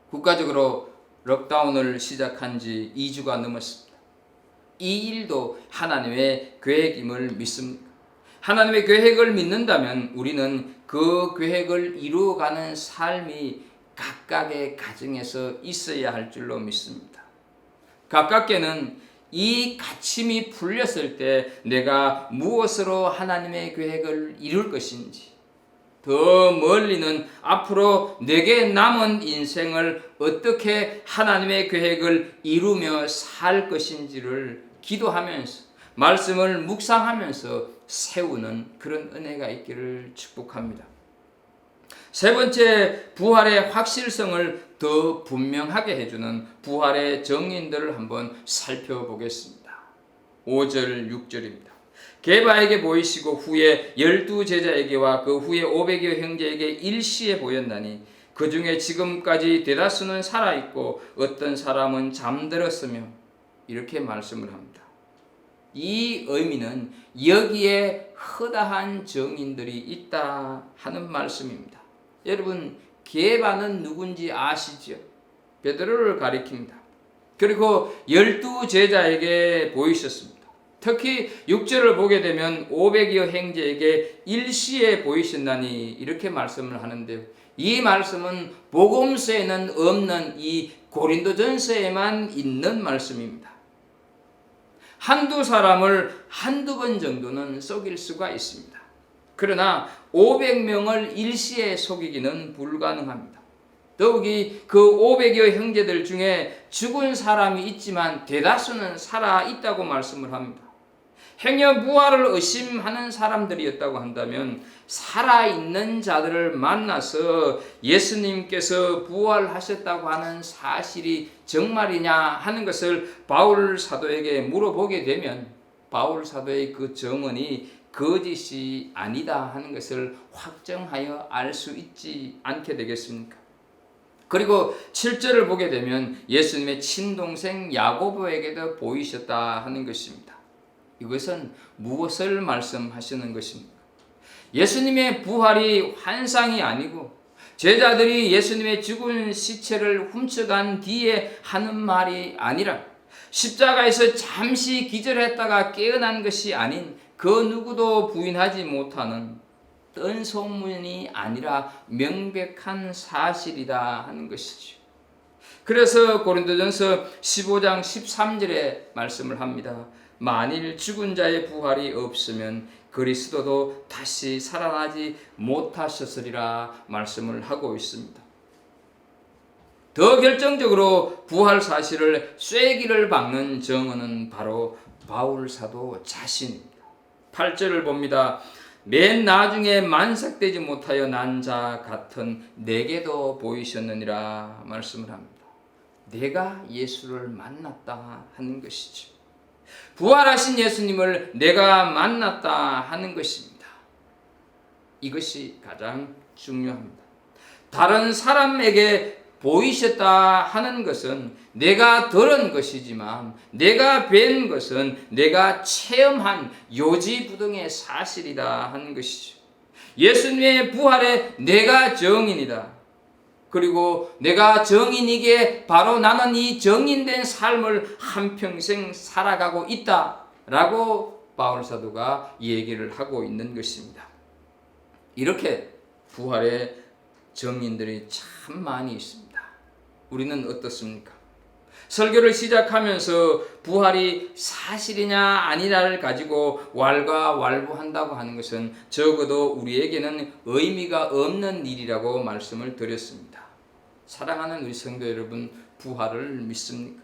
국가적으로 록다운을 시작한 지 2주가 넘었습니다. 이 일도 하나님의 계획임을 믿습니다. 하나님의 계획을 믿는다면 우리는 그 계획을 이루어가는 삶이 각각의 가정에서 있어야 할 줄로 믿습니다. 가깝게는 이 가침이 풀렸을 때 내가 무엇으로 하나님의 계획을 이룰 것인지, 더 멀리는 앞으로 내게 남은 인생을 어떻게 하나님의 계획을 이루며 살 것인지를 기도하면서 말씀을 묵상하면서 세우는 그런 은혜가 있기를 축복합니다. 세 번째, 부활의 확실성을 더 분명하게 해주는 부활의 정인들을 한번 살펴보겠습니다. 5절, 6절입니다. 게바에게 보이시고 후에 12 제자에게와 그 후에 500여 형제에게 일시에 보였나니 그 중에 지금까지 대다수는 살아있고 어떤 사람은 잠들었으며, 이렇게 말씀을 합니다. 이 의미는 여기에 허다한 정인들이 있다 하는 말씀입니다. 여러분, 게바는 누군지 아시죠? 베드로를 가리킵니다. 그리고 12 제자에게 보이셨습니다. 특히 6절을 보게 되면 500여 형제에게 일시에 보이셨나니 이렇게 말씀을 하는데요. 이 말씀은 복음서에는 없는 이 고린도전서에만 있는 말씀입니다. 한두 사람을 한두 번 정도는 속일 수가 있습니다. 그러나 500명을 일시에 속이기는 불가능합니다. 더욱이 그 500여 형제들 중에 죽은 사람이 있지만 대다수는 살아있다고 말씀을 합니다. 행여 부활을 의심하는 사람들이었다고 한다면 살아있는 자들을 만나서 예수님께서 부활하셨다고 하는 사실이 정말이냐 하는 것을 바울 사도에게 물어보게 되면 바울 사도의 그 정언이 거짓이 아니다 하는 것을 확정하여 알 수 있지 않게 되겠습니까? 그리고 7절을 보게 되면 예수님의 친동생 야고보에게도 보이셨다 하는 것입니다. 이것은 무엇을 말씀하시는 것입니까? 예수님의 부활이 환상이 아니고 제자들이 예수님의 죽은 시체를 훔쳐간 뒤에 하는 말이 아니라 십자가에서 잠시 기절했다가 깨어난 것이 아닌 그 누구도 부인하지 못하는 뜬소문이 아니라 명백한 사실이다 하는 것이죠. 그래서 고린도전서 15장 13절에 말씀을 합니다. 만일 죽은 자의 부활이 없으면 그리스도도 다시 살아나지 못하셨으리라 말씀을 하고 있습니다. 더 결정적으로 부활 사실을 쐐기를 박는 정언은 바로 바울 사도 자신입니다. 8절을 봅니다. 맨 나중에 만삭되지 못하여 난 자 같은 내게도 보이셨느니라 말씀을 합니다. 내가 예수를 만났다 하는 것이죠. 부활하신 예수님을 내가 만났다 하는 것입니다. 이것이 가장 중요합니다. 다른 사람에게 보이셨다 하는 것은 내가 들은 것이지만 내가 뵌 것은 내가 체험한 요지부동의 사실이다 하는 것이죠. 예수님의 부활에 내가 정인이다. 그리고 내가 정인이기에 바로 나는 이 정인된 삶을 한평생 살아가고 있다라고 바울 사도가 얘기를 하고 있는 것입니다. 이렇게 부활의 정인들이 참 많이 있습니다. 우리는 어떻습니까? 설교를 시작하면서 부활이 사실이냐 아니냐를 가지고 왈가왈부한다고 하는 것은 적어도 우리에게는 의미가 없는 일이라고 말씀을 드렸습니다. 사랑하는 우리 성도 여러분, 부활을 믿습니까?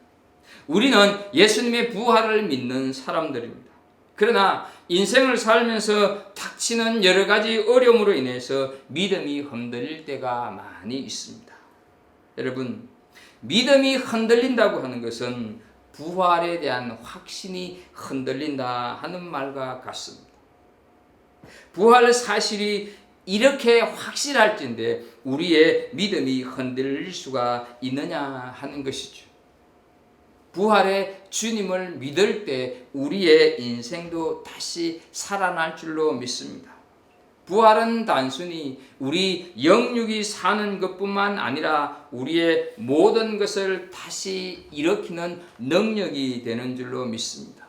우리는 예수님의 부활을 믿는 사람들입니다. 그러나 인생을 살면서 닥치는 여러 가지 어려움으로 인해서 믿음이 흔들릴 때가 많이 있습니다. 여러분, 믿음이 흔들린다고 하는 것은 부활에 대한 확신이 흔들린다 하는 말과 같습니다. 부활 사실이 이렇게 확실할진데 우리의 믿음이 흔들릴 수가 있느냐 하는 것이죠. 부활의 주님을 믿을 때 우리의 인생도 다시 살아날 줄로 믿습니다. 부활은 단순히 우리 영육이 사는 것뿐만 아니라 우리의 모든 것을 다시 일으키는 능력이 되는 줄로 믿습니다.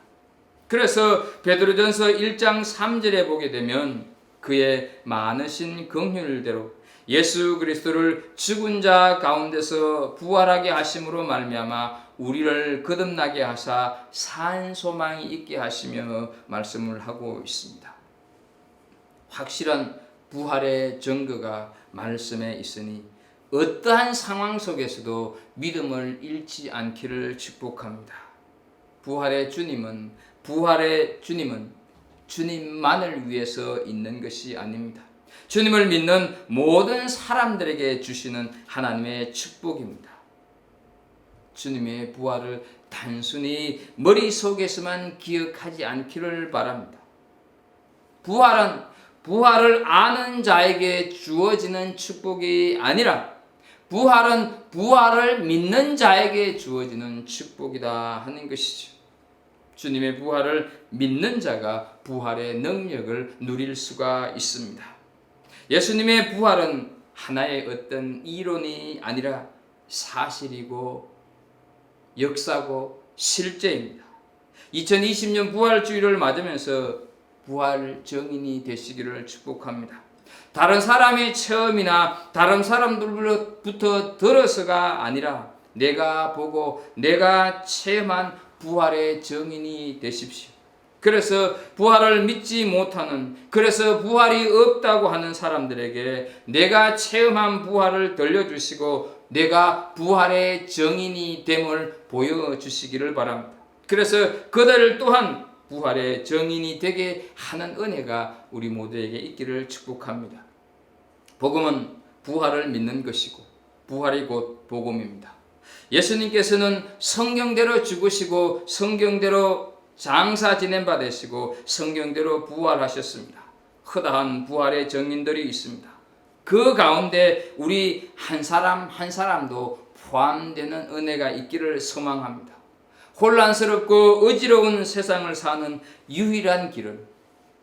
그래서 베드로전서 1장 3절에 보게 되면 그의 많으신 긍휼대로 예수 그리스도를 죽은 자 가운데서 부활하게 하심으로 말미암아 우리를 거듭나게 하사 산 소망이 있게 하시며 말씀을 하고 있습니다. 확실한 부활의 증거가 말씀에 있으니 어떠한 상황 속에서도 믿음을 잃지 않기를 축복합니다. 부활의 주님은 주님만을 위해서 있는 것이 아닙니다. 주님을 믿는 모든 사람들에게 주시는 하나님의 축복입니다. 주님의 부활을 단순히 머릿속에서만 기억하지 않기를 바랍니다. 부활을 아는 자에게 주어지는 축복이 아니라 부활은 부활을 믿는 자에게 주어지는 축복이다 하는 것이죠. 주님의 부활을 믿는 자가 부활의 능력을 누릴 수가 있습니다. 예수님의 부활은 하나의 어떤 이론이 아니라 사실이고 역사고 실제입니다. 2020년 부활주의를 맞으면서 부활 정인이 되시기를 축복합니다. 다른 사람의 체험이나 다른 사람들부터 들어서가 아니라 내가 보고 내가 체험한 부활의 정인이 되십시오. 그래서 부활을 믿지 못하는, 그래서 부활이 없다고 하는 사람들에게 내가 체험한 부활을 들려주시고 내가 부활의 정인이 됨을 보여주시기를 바랍니다. 그래서 그들 또한 부활의 정인이 되게 하는 은혜가 우리 모두에게 있기를 축복합니다. 복음은 부활을 믿는 것이고 부활이 곧 복음입니다. 예수님께서는 성경대로 죽으시고 성경대로 장사 지낸 바 되시고 성경대로 부활하셨습니다. 허다한 부활의 정인들이 있습니다. 그 가운데 우리 한 사람 한 사람도 포함되는 은혜가 있기를 소망합니다. 혼란스럽고 어지러운 세상을 사는 유일한 길은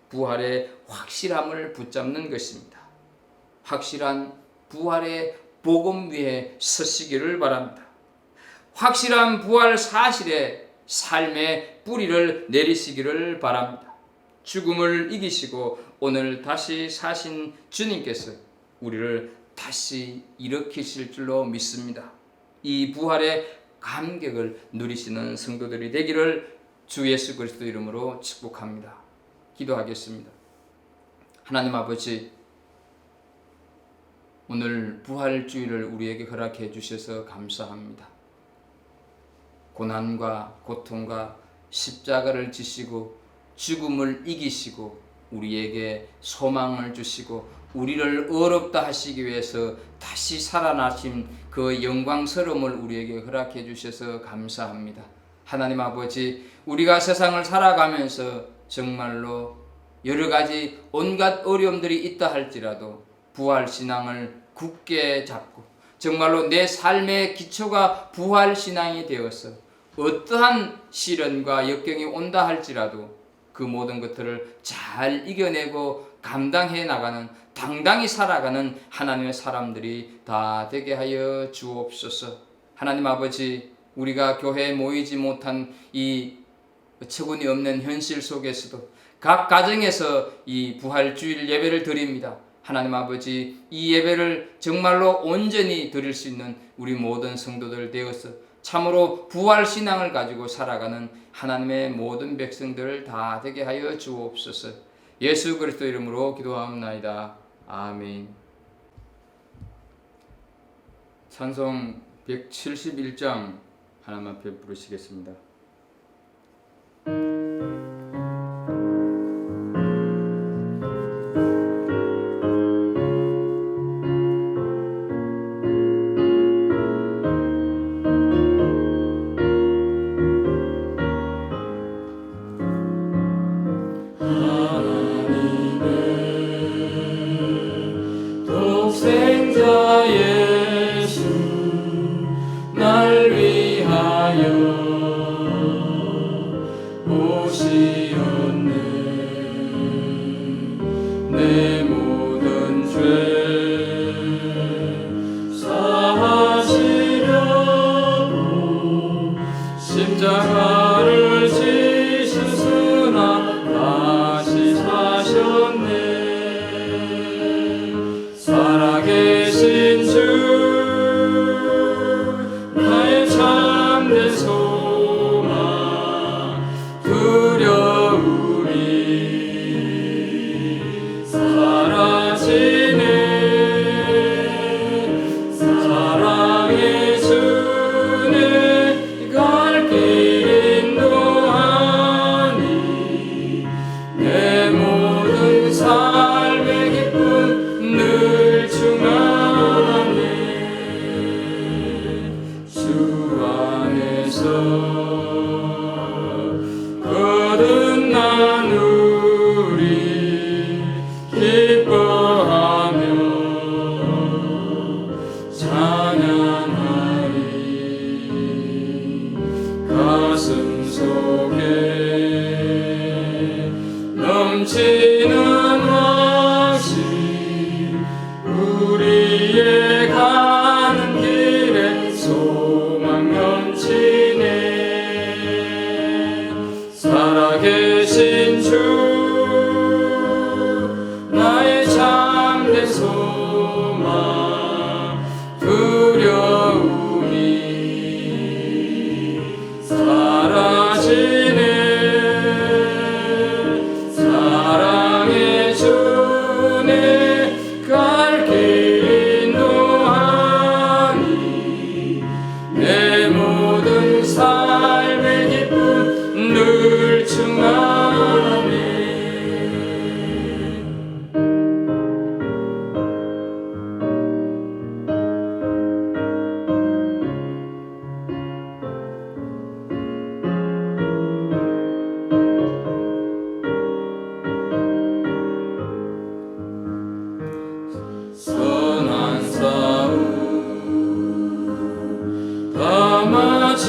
부활의 확실함을 붙잡는 것입니다. 확실한 부활의 복음 위에 서시기를 바랍니다. 확실한 부활 사실에 삶의 뿌리를 내리시기를 바랍니다. 죽음을 이기시고 오늘 다시 사신 주님께서 우리를 다시 일으키실 줄로 믿습니다. 이 부활의 감격을 누리시는 성도들이 되기를 주 예수 그리스도 이름으로 축복합니다. 기도하겠습니다. 하나님 아버지, 오늘 부활주의를 우리에게 허락해 주셔서 감사합니다. 고난과 고통과 십자가를 지시고 죽음을 이기시고 우리에게 소망을 주시고 우리를 어렵다 하시기 위해서 다시 살아나신 그 영광스러움을 우리에게 허락해 주셔서 감사합니다. 하나님 아버지, 우리가 세상을 살아가면서 정말로 여러 가지 온갖 어려움들이 있다 할지라도 부활신앙을 굳게 잡고 정말로 내 삶의 기초가 부활신앙이 되어서 어떠한 시련과 역경이 온다 할지라도 그 모든 것들을 잘 이겨내고 감당해 나가는, 당당히 살아가는 하나님의 사람들이 다 되게 하여 주옵소서. 하나님 아버지, 우리가 교회에 모이지 못한 이 어처구니 없는 현실 속에서도 각 가정에서 이 부활주일 예배를 드립니다. 하나님 아버지, 이 예배를 정말로 온전히 드릴 수 있는 우리 모든 성도들 되어서 참으로 부활신앙을 가지고 살아가는 하나님의 모든 백성들을 다 되게 하여 주옵소서. 예수 그리스도 이름으로 기도하옵나이다. 아멘. 찬송 171장 하나님 앞에 부르시겠습니다. 오시었네 내 몸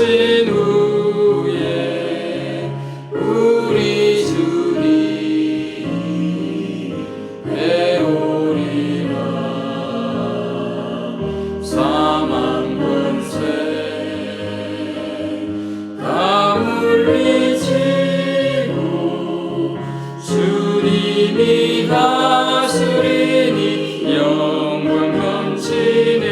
부활하신 후에 우리 주님 배우리라. 사망 권세 다 물리치고 주님이 다스리니 영광 넘치네.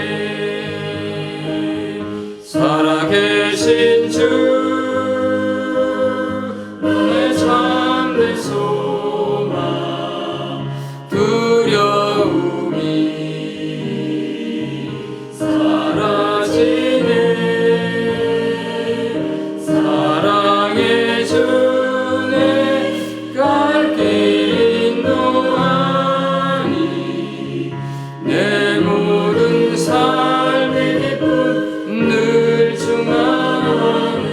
살아계신 주 내 참된 소망 두려움이 사라지네. 사랑의 주내 갈 길 인도하니 내 모든 삶의 기쁨 늘 충만하네.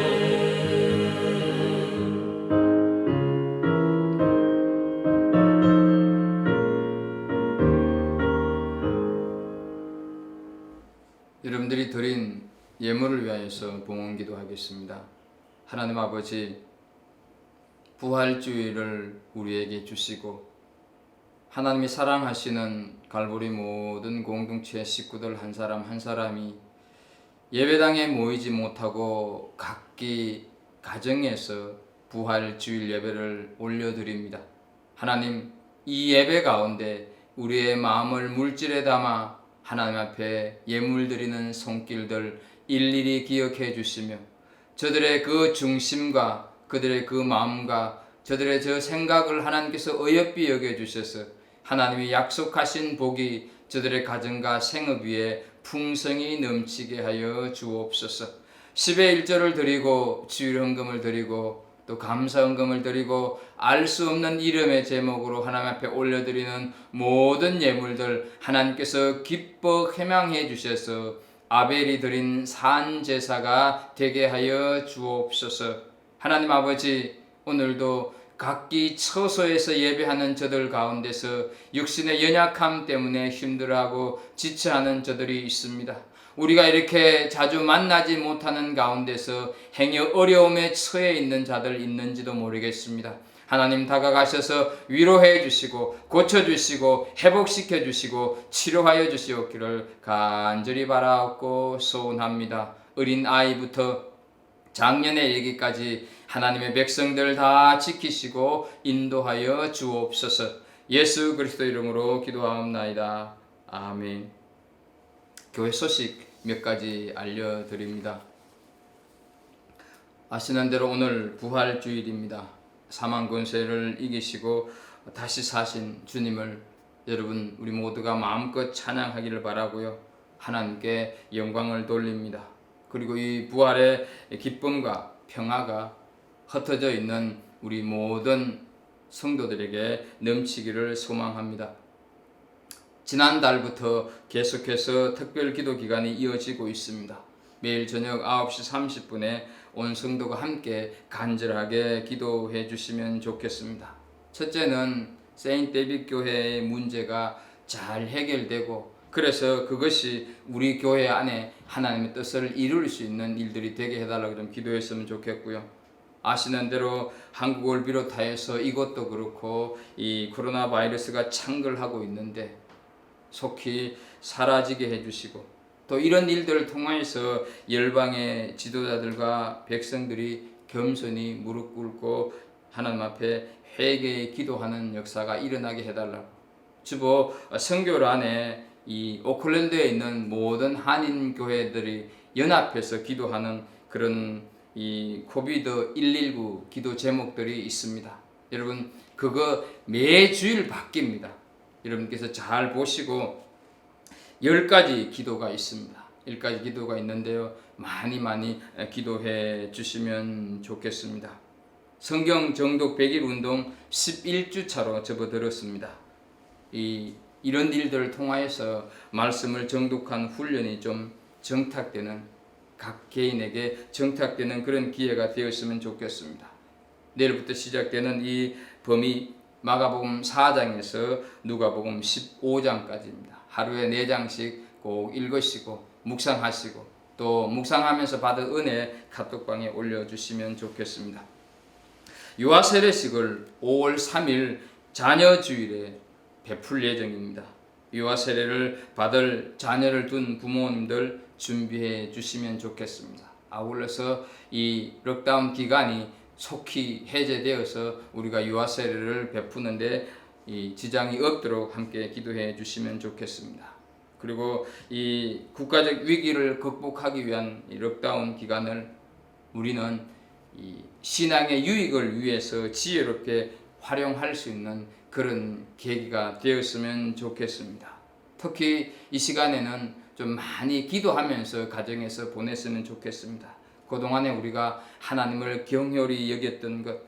여러분들이 드린 예물을 위하여서 봉헌기도 하겠습니다. 하나님 아버지, 부활주의를 우리에게 주시고 하나님이 사랑하시는 갈보리 모든 공동체 식구들 한 사람 한 사람이 예배당에 모이지 못하고 각기 가정에서 부활주일 예배를 올려드립니다. 하나님, 이 예배 가운데 우리의 마음을 물질에 담아 하나님 앞에 예물 드리는 손길들 일일이 기억해 주시며 저들의 그 중심과 그들의 그 마음과 저들의 저 생각을 하나님께서 어여삐 여겨 주셔서 하나님이 약속하신 복이 저들의 가정과 생업 위에 풍성이 넘치게 하여 주옵소서. 10의 1절을 드리고 주일헌금을 드리고 또 감사헌금을 드리고 알 수 없는 이름의 제목으로 하나님 앞에 올려드리는 모든 예물들 하나님께서 기뻐 회망해 주셔서 아벨이 드린 산제사가 되게 하여 주옵소서. 하나님 아버지, 오늘도 각기 처소에서 예배하는 저들 가운데서 육신의 연약함 때문에 힘들어하고 지쳐하는 저들이 있습니다. 우리가 이렇게 자주 만나지 못하는 가운데서 행여 어려움에 처해 있는 자들 있는지도 모르겠습니다. 하나님 다가가셔서 위로해 주시고 고쳐주시고 회복시켜 주시고 치료하여 주시옵기를 간절히 바라옵고 소원합니다. 어린 아이부터 작년에 얘기까지 하나님의 백성들 다 지키시고 인도하여 주옵소서. 예수 그리스도 이름으로 기도하옵나이다. 아멘. 교회 소식 몇 가지 알려드립니다. 아시는 대로 오늘 부활주일입니다. 사망 권세를 이기시고 다시 사신 주님을 여러분 우리 모두가 마음껏 찬양하기를 바라고요. 하나님께 영광을 돌립니다. 그리고 이 부활의 기쁨과 평화가 흩어져 있는 우리 모든 성도들에게 넘치기를 소망합니다. 지난달부터 계속해서 특별 기도 기간이 이어지고 있습니다. 매일 저녁 9시 30분에 온 성도가 함께 간절하게 기도해 주시면 좋겠습니다. 첫째는 세인트 데이빗 교회의 문제가 잘 해결되고 그래서 그것이 우리 교회 안에 하나님의 뜻을 이룰 수 있는 일들이 되게 해달라고 좀 기도했으면 좋겠고요. 아시는 대로 한국을 비롯하여서 이것도 그렇고 이 코로나 바이러스가 창궐하고 있는데 속히 사라지게 해주시고 또 이런 일들을 통해서 열방의 지도자들과 백성들이 겸손히 무릎 꿇고 하나님 앞에 회개의 기도하는 역사가 일어나게 해달라고. 주보 선교를 안에 이 오클랜드에 있는 모든 한인 교회들이 연합해서 기도하는 그런 이 코비드 119 기도 제목들이 있습니다. 여러분 그거 매주일 바뀝니다. 여러분께서 잘 보시고 10가지 기도가 있습니다. 10가지 기도가 있는데요. 많이 기도해 주시면 좋겠습니다. 성경 정독 100일 운동 11주차로 접어들었습니다. 이런 일들을 통하여서 말씀을 정독한 훈련이 좀 정탁되는 각 개인에게 정탁되는 그런 기회가 되었으면 좋겠습니다. 내일부터 시작되는 이 범위 마가복음 4장에서 누가복음 15장까지입니다. 하루에 4장씩 꼭 읽으시고 묵상하시고 또 묵상하면서 받은 은혜 카톡방에 올려주시면 좋겠습니다. 유아 세례식을 5월 3일 자녀 주일에 베풀 예정입니다. 유아 세례를 받을 자녀를 둔 부모님들 준비해 주시면 좋겠습니다. 아울러서 이 록다운 기간이 속히 해제되어서 우리가 유아 세례를 베푸는데 이 지장이 없도록 함께 기도해 주시면 좋겠습니다. 그리고 이 국가적 위기를 극복하기 위한 이 록다운 기간을 우리는 이 신앙의 유익을 위해서 지혜롭게 활용할 수 있는 그런 계기가 되었으면 좋겠습니다. 특히 이 시간에는 좀 많이 기도하면서 가정에서 보냈으면 좋겠습니다. 그동안에 우리가 하나님을 경홀히 여겼던 것,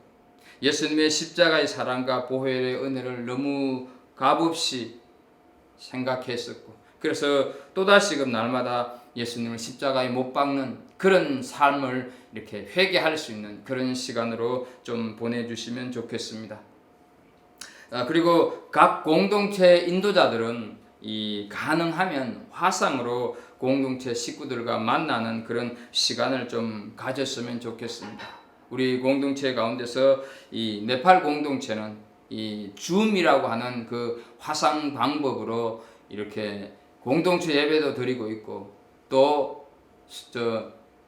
예수님의 십자가의 사랑과 보혈의 은혜를 너무 값없이 생각했었고, 그래서 또다시금 날마다 예수님을 십자가에 못 박는 그런 삶을 이렇게 회개할 수 있는 그런 시간으로 좀 보내주시면 좋겠습니다. 그리고 각 공동체 인도자들은 이 가능하면 화상으로 공동체 식구들과 만나는 그런 시간을 좀 가졌으면 좋겠습니다. 우리 공동체 가운데서 이 네팔 공동체는 이 줌이라고 하는 그 화상 방법으로 이렇게 공동체 예배도 드리고 있고, 또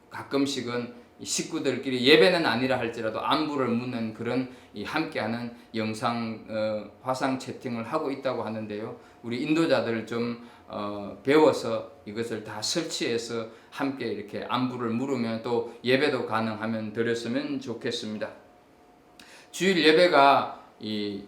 가끔씩은 식구들끼리 예배는 아니라 할지라도 안부를 묻는 그런 이 함께하는 영상 화상 채팅을 하고 있다고 하는데요. 우리 인도자들 좀 배워서 이것을 다 설치해서 함께 이렇게 안부를 물으면 또 예배도 가능하면 드렸으면 좋겠습니다. 주일 예배가 이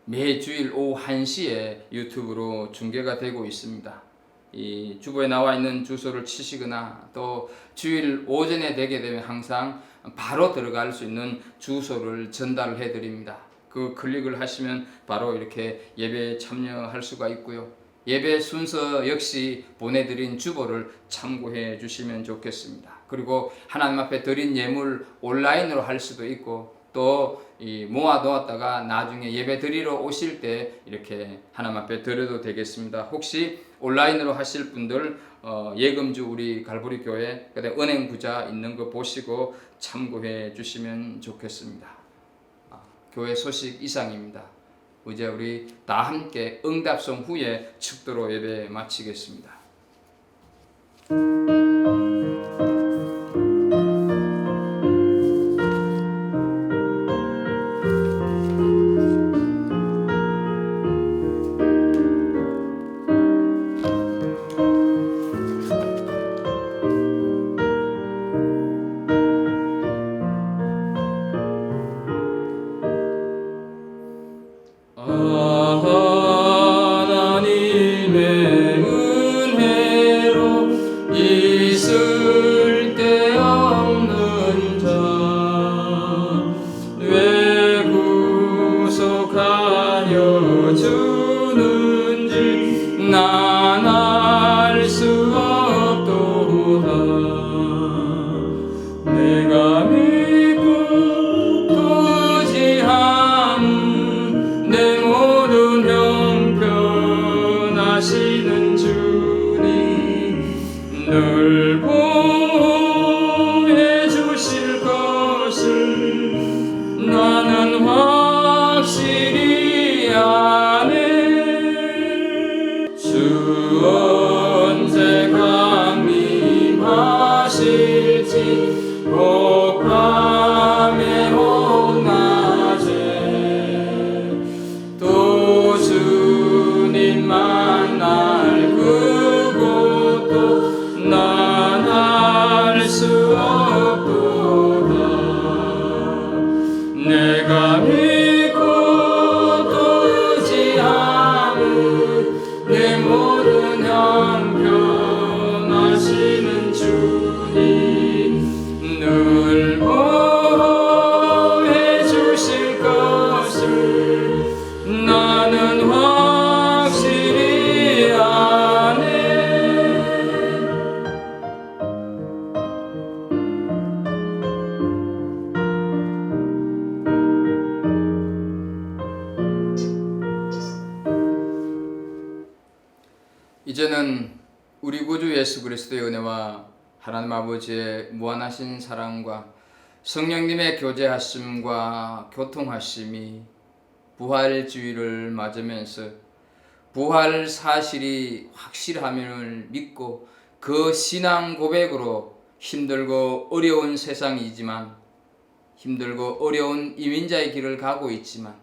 매주일 오후 1시에 유튜브로 중계가 되고 있습니다. 이 주보에 나와 있는 주소를 치시거나 또 주일 오전에 되게 되면 항상 바로 들어갈 수 있는 주소를 전달해 드립니다. 그 클릭을 하시면 바로 이렇게 예배에 참여할 수가 있고요. 예배 순서 역시 보내드린 주보를 참고해 주시면 좋겠습니다. 그리고 하나님 앞에 드린 예물 온라인으로 할 수도 있고, 또 모아 놓았다가 나중에 예배 드리러 오실 때 이렇게 하나님 앞에 드려도 되겠습니다. 혹시 온라인으로 하실 분들 예금주 우리 갈보리 교회 그다음 은행 부자 있는 거 보시고 참고해 주시면 좋겠습니다. 교회 소식 이상입니다. 이제 우리 다 함께 응답송 후에 축도로 예배 마치겠습니다. 하나님의 은혜로 있을 데 없는 자 왜 구속하여 주는지 난 알 수 없도다. 내가 믿고 의지하는 내 모든 형편하시는 주님 늘 보호해 주실 것을 나는 확실히 아네. 주 언제 강림하실지 꼭 밤에 오낮에 또 주님 만날 그곳도 난 알 수 없도다. 내가 믿고 또 의지하는 내 모든 형편 하시는 주님 늘 보호해 주실 것을 나는 확실히 아네. 이제는 우리 구주 예수 그리스도의 은혜와 하나님 아버지의 무한하신 사랑과 성령님의 교제하심과 교통하심이 부활주의를 맞으면서 부활 사실이 확실함을 믿고 그 신앙 고백으로 힘들고 어려운 세상이지만 힘들고 어려운 이민자의 길을 가고 있지만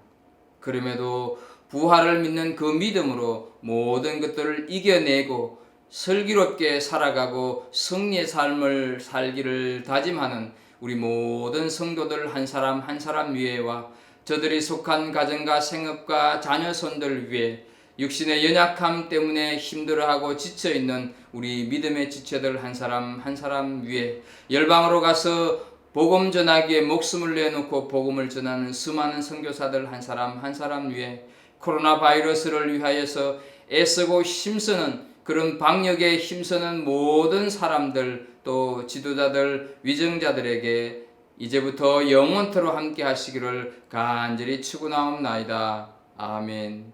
그럼에도 부활을 믿는 그 믿음으로 모든 것들을 이겨내고 슬기롭게 살아가고 승리의 삶을 살기를 다짐하는 우리 모든 성도들 한 사람 한 사람 위에와 저들이 속한 가정과 생업과 자녀손들 위에 육신의 연약함 때문에 힘들어하고 지쳐있는 우리 믿음의 지체들 한 사람 한 사람 위에 열방으로 가서 복음 전하기에 목숨을 내놓고 복음을 전하는 수많은 선교사들 한 사람 한 사람 위에 코로나 바이러스를 위하여서 애쓰고 힘쓰는 그런 방역에 힘쓰는 모든 사람들 또 지도자들 위정자들에게 이제부터 영원토록 함께 하시기를 간절히 축원하옵나이다. 아멘.